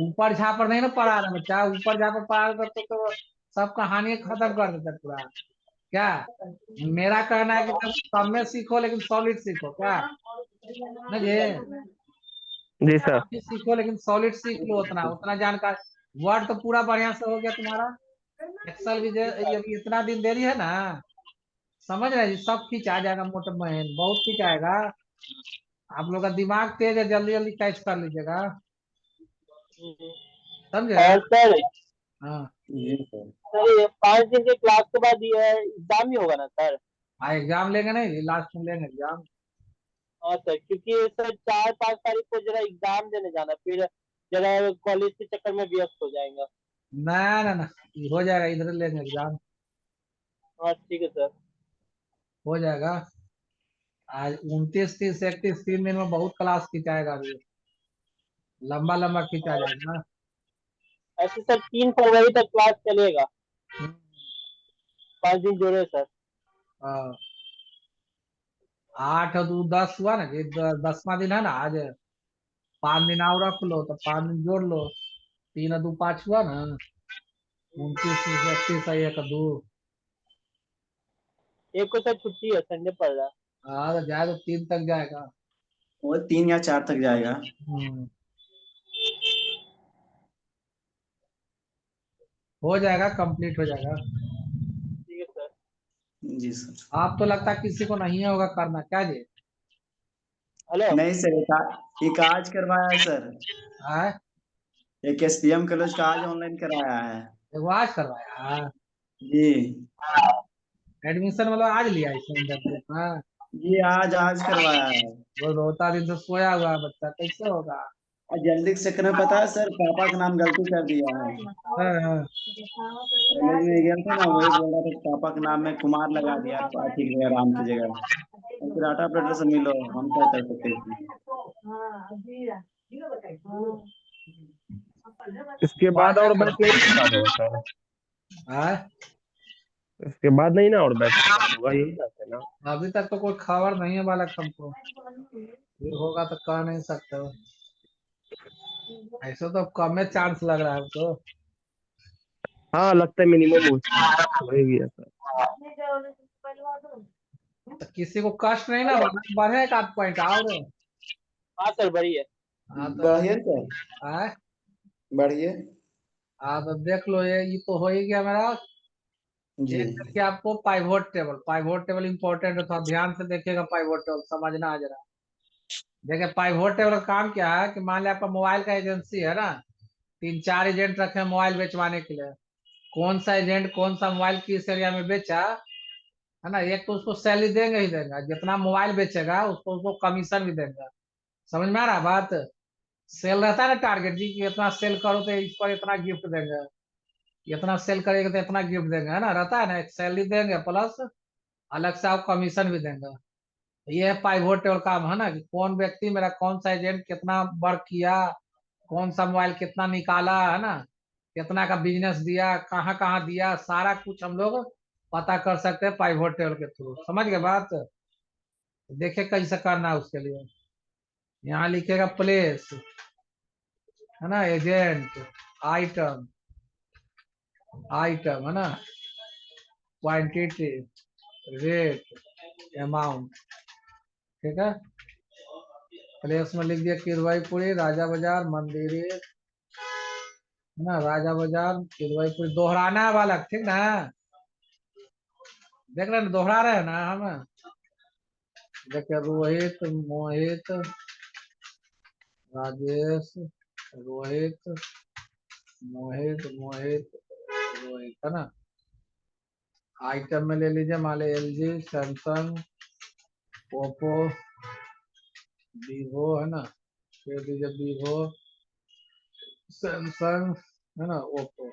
ऊपर झापर नहीं ना पढ़ा रहा बच्चा, ऊपर झापर पढ़ा रहा तो सब कहानी खत्म कर देता पूरा। क्या मेरा कहना है कि तुम सब में सीखो लेकिन सॉलिड सीखो, क्या ना जी? जी सर। सब भी सीखो लेकिन सॉलिड सीख लो, उतना उतना जानकारी। वर्ड तो पूरा बढ़िया से हो गया तुम्हारा, एक्सेल भी ये अभी इतना दिन देरी है ना, समझ रहे हैं जी? सब खींचा जाएगा, मोटे महीन बहुत खींचाएगा। आप लोग का दिमाग तेज है, जल्दी जल्दी कैच कर लीजिएगा, समझे? और सर हाँ जी सर। सर ये 5 दिन के क्लास के बाद ये एग्जाम ही होगा ना सर? हाँ, एग्जाम लेंगे नहीं, लास्ट में लेंगे एग्जाम। हाँ सर, क्योंकि सर 4 5 तारीख को जरा एग्जाम देने जाना, फिर जरा कॉलेज के चक्कर में व्यस्त हो जाएगा। ना ना ना, ये हो जाएगा, इधर लेंगे एग्जाम, हाँ ठीक है सर। हो जाएगा। आज 29 30 31 3 दिन में बहुत क्लास खिंचाएगा, अभी लंबा लंबा खींचा जाएगा। ऐसे सर 3 फरवरी तक क्लास चलेगा? हम्म, 5 दिन जोड़े सर। हाँ, 8 और 2 10 हुआ ना जी, 10वां दिन है ना आज, 5 दिन और रख लो तो 5 दिन जोड़ लो, 3 और 2 5 हुआ ना, 29 30 31 1 2। एक को सर छुट्टी है, संडे पड़ रहा है। हाँ तो जाए तो 3 तक जाएगा। वो 3 या 4 तक जाएगा। हम्म, हो जाएगा, कंप्लीट हो जाएगा। ठीक है सर। जी सर। आप तो लगता है किसी को नहीं होगा करना, क्या जी? हेलो। नहीं सर, एक आज करवाया है सर। आए, एक एसपीएम कॉलेज का आज ऑनलाइन कराया है। एगो आज करवाया, जी। एडमिशन मतलब आज लिया इसमें इंटरव्यू में? जी आज करवाया है। वो रोता दिन से सोया हुआ है बच्चा, कैसे होगा? और जल्दी के चक्कर में पता है सर, पापा का नाम गलती कर दिया है। हाँ, हाँ। कॉलेज में गया था ना, वही बोल रहा था कि पापा के नाम में कुमार लगा दिया पाठी की जगह, राम की जगह। और फिर डाटा ऑपरेटर से मिलो, हम क्या कर सकते हैं इसमें? इसके आ बाद और जाएगा। बैच नहीं स्टार्ट होगा सर? आए, इसके बाद नहीं ना और बैच स्टार्ट होगा, यही बात है ना? अभी तक तो कोई खबर नहीं है बालक हमको, फिर होगा तो कह नहीं सकते हो। ऐसे तो कम में चांस लग रहा है हमको। हाँ लगता है मिनिमम हो ही गया सर। तो किसी को कष्ट नहीं ना बढ़े एक आध पॉइंट और। हाँ सर बढ़िया है। हाँ तो बढ़िए सर, आए, बढ़िए। हाँ तो देख लो, ये तो हो ही गया मेरा। जी एक करके आपको पाइवोट टेबल इंपॉर्टेंट है, थोड़ा ध्यान से देखिएगा, पाइवोट टेबल समझना आ जरा। देखिए पाइवोट टेबल का काम क्या है कि मान लिया आपका मोबाइल का एजेंसी है ना, 3-4 एजेंट रखे हैं मोबाइल बेचवाने के लिए। कौन सा एजेंट कौन सा मोबाइल किस एरिया में बेचा है ना, एक तो उसको सैलरी देंगे ही देंगे, जितना मोबाइल बेचेगा उसको उसको कमीशन भी देंगे। समझ में आ रहा है बात। सेल रहता है ना टारगेट जी कि इतना सेल करो तो इस पर इतना गिफ्ट देंगे, इतना सेल करेगा तो इतना गिफ्ट देंगे, है ना, रहता है ना, एक सैलरी देंगे प्लस अलग से आप कमीशन भी देंगे। ये है पाइवोट टेबल काम, है ना, कि कौन व्यक्ति मेरा कौन सा एजेंट कितना वर्क किया, कौन सा मोबाइल कितना निकाला, है ना, कितना का बिजनेस दिया, कहाँ कहाँ दिया, सारा कुछ हम लोग पता कर सकते हैं पाइवोट टेबल के थ्रू। समझ गए बात। देखिए कैसे करना है उसके लिए। यहाँ लिखेगा प्लेस, है ना, एजेंट, आइटम, आइटम है ना, क्वांटिटी, रेट, अमाउंट। ठीक है, प्लेस में लिख दिया किरवाईपुरी, राजा बाजार, मंदिरी, है ना, राजा बाजार, किरवाईपुरी, दोहराना है वाला, ठीक ना। देख रहे हैं ना, दोहरा रहे हैं ना हम। देखिए रोहित, मोहित, राजेश, रोहित, मोहित, मोहित, रोहित, है ना। आइटम में ले लीजिए मान लो LG, सैमसंग, ओप्पो, वीवो, है ना, फिर दीजिए वीवो, सैमसंग, है ना, ओप्पो।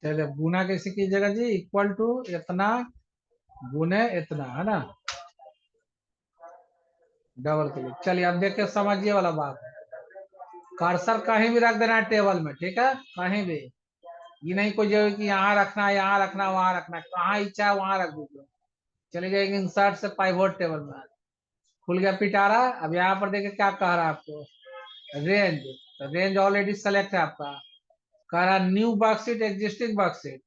चलिए गुना कैसे कीजिएगा जी, इक्वल टू इतना गुने इतना, है ना, डबल क्लिक। चलिए अब देखिए समझिए वाला बात। कर्सर कहीं भी रख देना है टेबल में, ठीक है, कहीं भी। ये नहीं कोई जरूरी कि यहाँ रखना है, यहाँ रखना है, वहां रखना है, कहाँ इच्छा है वहां रख दीजिए। चले जाएंगे इंसर्ट से पाइवोट टेबल में, खुल गया पिटारा। अब यहाँ पर देखिए क्या कह रहा है आपको, रेंज। तो रेंज ऑलरेडी सेलेक्ट है आपका। कह रहा न्यू वर्कशीट, एग्जिस्टिंग वर्कशीट,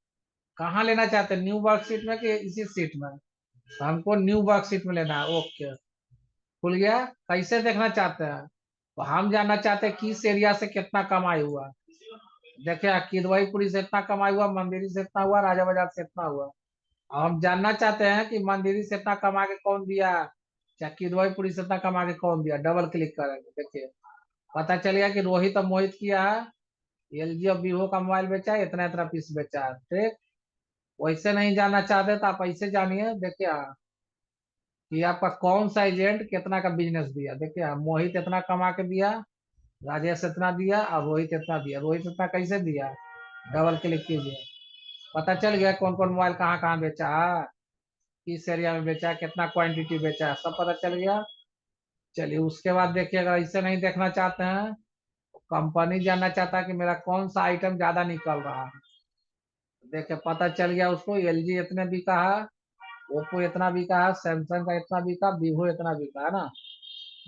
कहाँ लेना चाहते हैं, न्यू वर्कशीट में कि इसी सीट में। तो हमको न्यू वर्कशीट में लेना है, ओके, खुल गया। कैसे देखना चाहते हैं, तो हम जानना चाहते हैं किस एरिया से कितना कमाई हुआ। देखिए किदवईपुरी से इतना कमाई हुआ, मंदिरी से इतना हुआ, राजा बाजार से इतना हुआ। अब हम जानना चाहते हैं कि मंदिरी से इतना कमा के कौन दिया, चाहे किदवईपुरी से इतना कमा के कौन दिया। डबल क्लिक करेंगे, देखिए पता चल गया कि रोहित और मोहित किया है, LG और वीवो का मोबाइल बेचा है, इतना इतना पीस बेचा है। ठीक, वैसे नहीं जानना चाहते तो आप ऐसे जानिए। देखिए कि आपका कौन सा एजेंट कितना का बिजनेस दिया। देखिए मोहित इतना कमा के दिया, राजेश इतना दिया और रोहित इतना दिया। रोहित इतना कैसे दिया, डबल क्लिक कीजिए, पता चल गया कौन कौन मोबाइल कहाँ कहाँ बेचा है, किस एरिया में बेचा है, कितना क्वांटिटी बेचा है, सब पता चल गया। चलिए उसके बाद देखिए, अगर ऐसे नहीं देखना चाहते हैं, कंपनी जानना चाहता है कि मेरा कौन सा आइटम ज्यादा निकल रहा है। देखिए पता चल गया उसको, LG इतने बिका है, ओप्पो इतना बिका है, सैमसंग का इतना बिका, वीवो इतना बिका, है ना।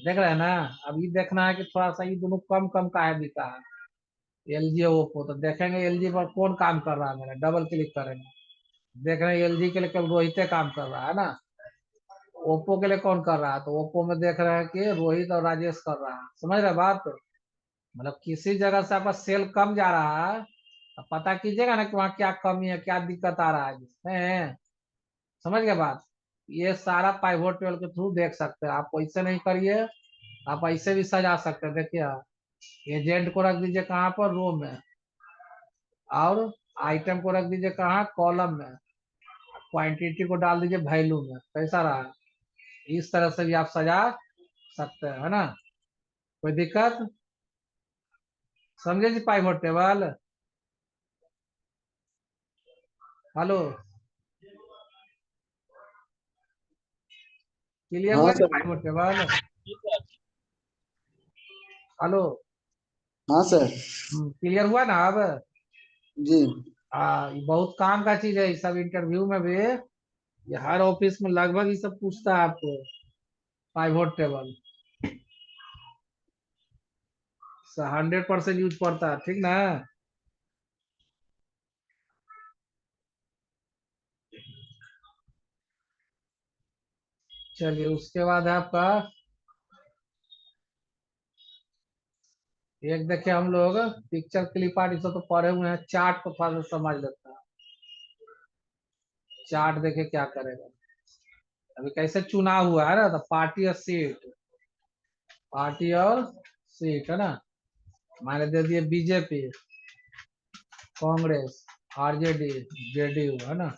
देख रहे हैं ना। अब ये देखना है कि थोड़ा सा ये दोनों कम कम का है बिका है, LG और ओप्पो। तो देखेंगे LG पर कौन काम कर रहा है मेरा, डबल क्लिक करेंगे, देख रहे हैं LG के लिए केवल रोहित काम कर रहा है ना। ओप्पो के लिए कौन कर रहा है, तो ओप्पो में देख रहे हैं कि रोहित और राजेश कर रहा है। समझ रहे बात। मतलब किसी जगह से आपका सेल कम जा रहा है, तो पता कीजिएगा ना कि वहाँ क्या कमी है, क्या दिक्कत आ रहा है जिसमें। समझ गए बात। ये सारा पाइवोट टेबल के थ्रू देख सकते हैं आप, ऐसे नहीं करिए, आप ऐसे भी सजा सकते हैं। देखिए एजेंट को रख दीजिए कहाँ पर, रो में, और आइटम को रख दीजिए कहाँ, कॉलम में, क्वांटिटी को डाल दीजिए वैल्यू में। कैसा रहा, इस तरह से भी आप सजा सकते हैं, है ना, कोई दिक्कत। समझे जी पाइवोट टेबल। हेलो। क्लियर हाँ हुआ सर। Five table? जी सर। हेलो, हाँ सर। क्लियर हुआ ना अब? जी। ये बहुत काम का चीज है, ये सब इंटरव्यू में भी, ये हर ऑफिस में लगभग ये सब पूछता है आपको, पाइवोट टेबल 100% यूज पड़ता है, ठीक ना? चलिए, उसके बाद है आपका एक, देखिए हम लोग पिक्चर क्लिप आर्ट तो पढ़े हुए हैं, चार्ट को थोड़ा सा समझ लेते हैं। चार्ट देखे क्या करेगा। अभी कैसे चुनाव हुआ है ना, तो पार्टी और सीट, पार्टी और सीट है ना, मैंने दे दिए बीजेपी, कांग्रेस, आरजेडी, जेडीयू है ना।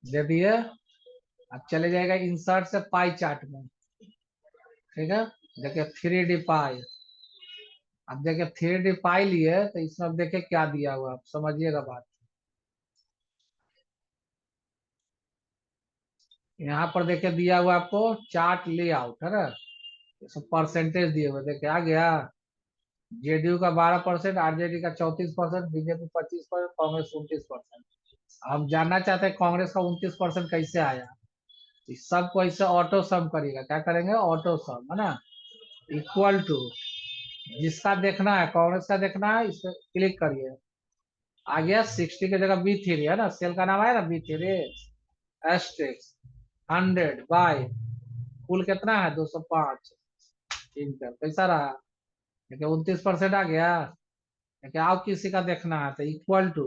दे दिए। अब चले जाएगा इंसर्ट से पाई चार्ट में, ठीक है। देखिए 3D पाई, अब देखिए 3D पाई लिए, तो इसमें अब देखिए क्या दिया हुआ, आप समझिएगा बात। यहाँ पर देखिए दिया हुआ आपको चार्ट लेआउट है ना, इसमें परसेंटेज दिए हुए, देखिए आ गया जेडीयू का 12%, आरजेडी का 34%, बीजेपी 25%, कांग्रेस 29%। हम जानना चाहते हैं कांग्रेस का 29% कैसे आया। इस सबको ऐसे ऑटो सम करिएगा, क्या करेंगे, ऑटो सम है ना, इक्वल टू, जिसका देखना है कांग्रेस का देखना है, इस पर क्लिक करिए। आ गया 60 की जगह B3 है ना, सेल का नाम आया ना B3, एस्टेक्स 100 बाय, कुल कितना है 205, इंटर कैसा रहा, देखिए 29% आ गया। देखिए आप किसी का देखना है तो इक्वल टू,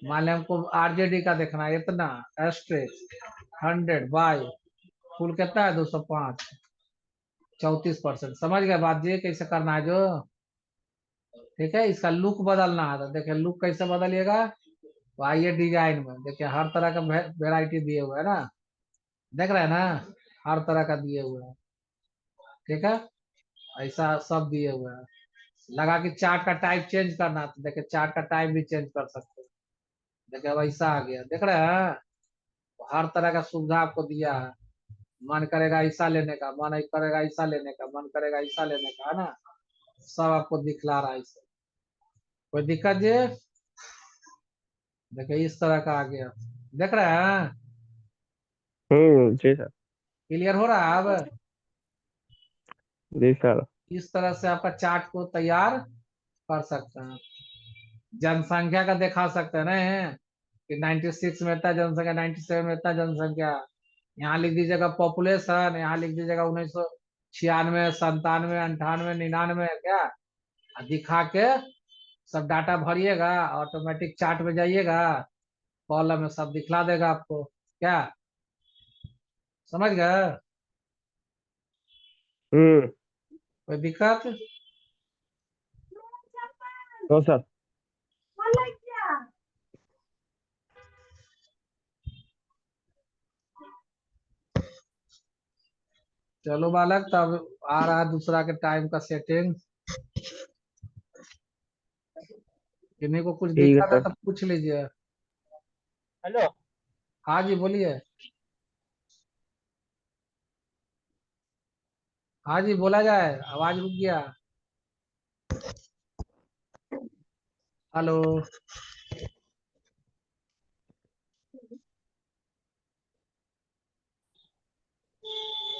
मान लिया हमको आरजेडी का देखना है इतना, एस्टेक्स 100 बाय, कुल कितना है 205, 34%। समझ गए बात जी कैसे करना है जो, ठीक है। इसका लुक बदलना है तो देखिए लुक कैसे बदलिएगा, तो आइए डिजाइन में, देखिए हर तरह का वेराइटी दिए हुए है ना, देख रहे हैं ना, हर तरह का दिए हुए हैं, ठीक है। ऐसा सब दिए हुए हैं। लगा कि चार्ट का टाइप चेंज करना है, तो देखिए चार्ट का टाइप भी चेंज कर सकते हैं। देखिए वैसा आ गया, देख रहे हैं, तो हर तरह का सुविधा आपको दिया है। मन करेगा ऐसा लेने का, मन करेगा ऐसा लेने का, मन करेगा ऐसा लेने का, है ना, सब आपको दिखला रहा है इससे। कोई दिक्कत जी? देखिए इस तरह का आ गया, देख रहे हैं, जी सर। क्लियर हो रहा है अब? जी सर। इस तरह से आपका चार्ट को तैयार कर सकते हैं। जनसंख्या का दिखा सकते हैं ना, कि 96 में इतना जनसंख्या, 97 में इतना जनसंख्या, यहाँ लिख दीजिएगा पॉपुलेशन, यहाँ लिख दीजिएगा 1996, 97, 98, 99 क्या, और दिखा के सब डाटा भरिएगा, ऑटोमेटिक चार्ट में जाइएगा, कॉलम में सब दिखला देगा आपको, क्या समझ गए? हम्म। कोई दिक्कत? तो सर। चलो बालक, तब आ रहा है दूसरा के टाइम का सेटिंग, किन्हीं को कुछ ठीक है दिक्कत है सर। तो पूछ लीजिए। हेलो। हाँ जी बोलिए। हाँ जी बोला जाए, आवाज रुक गया। हेलो।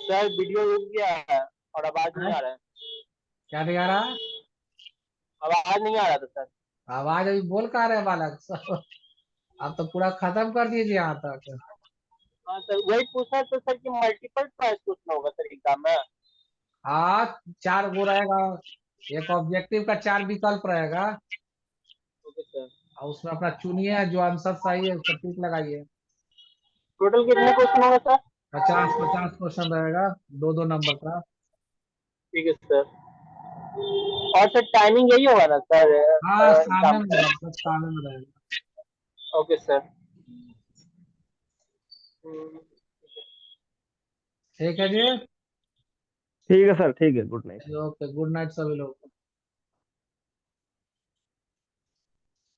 सर वीडियो रुक गया है और आवाज नहीं हैं? आ रहा है। क्या नहीं आ रहा? आवाज नहीं आ रहा था सर। आवाज अभी बोल कहा रहे बालक आप तो पूरा खत्म कर दीजिए यहाँ तक। हाँ सर, वही पूछना था सर कि मल्टीपल चॉइस पूछना होगा सर एग्जाम में। हाँ, 4 वो रहेगा, एक ऑब्जेक्टिव का 4 विकल्प रहेगा, ओके सर। और उसमें अपना चुनिए, जो आंसर सही है उस पर टिक लगाइए। टोटल कितने क्वेश्चन होगा सर? 50-50 क्वेश्चन रहेगा, 2-2 नंबर का। ठीक है सर। और सर टाइमिंग यही होगा ना सर हाँ सामने एग्जाम में का? रहेगा, सब सामने में रहेगा। Okay sir. हम्म, ठीक है जी। ठीक है सर, ठीक है, good night. Okay, good night सभी लोग।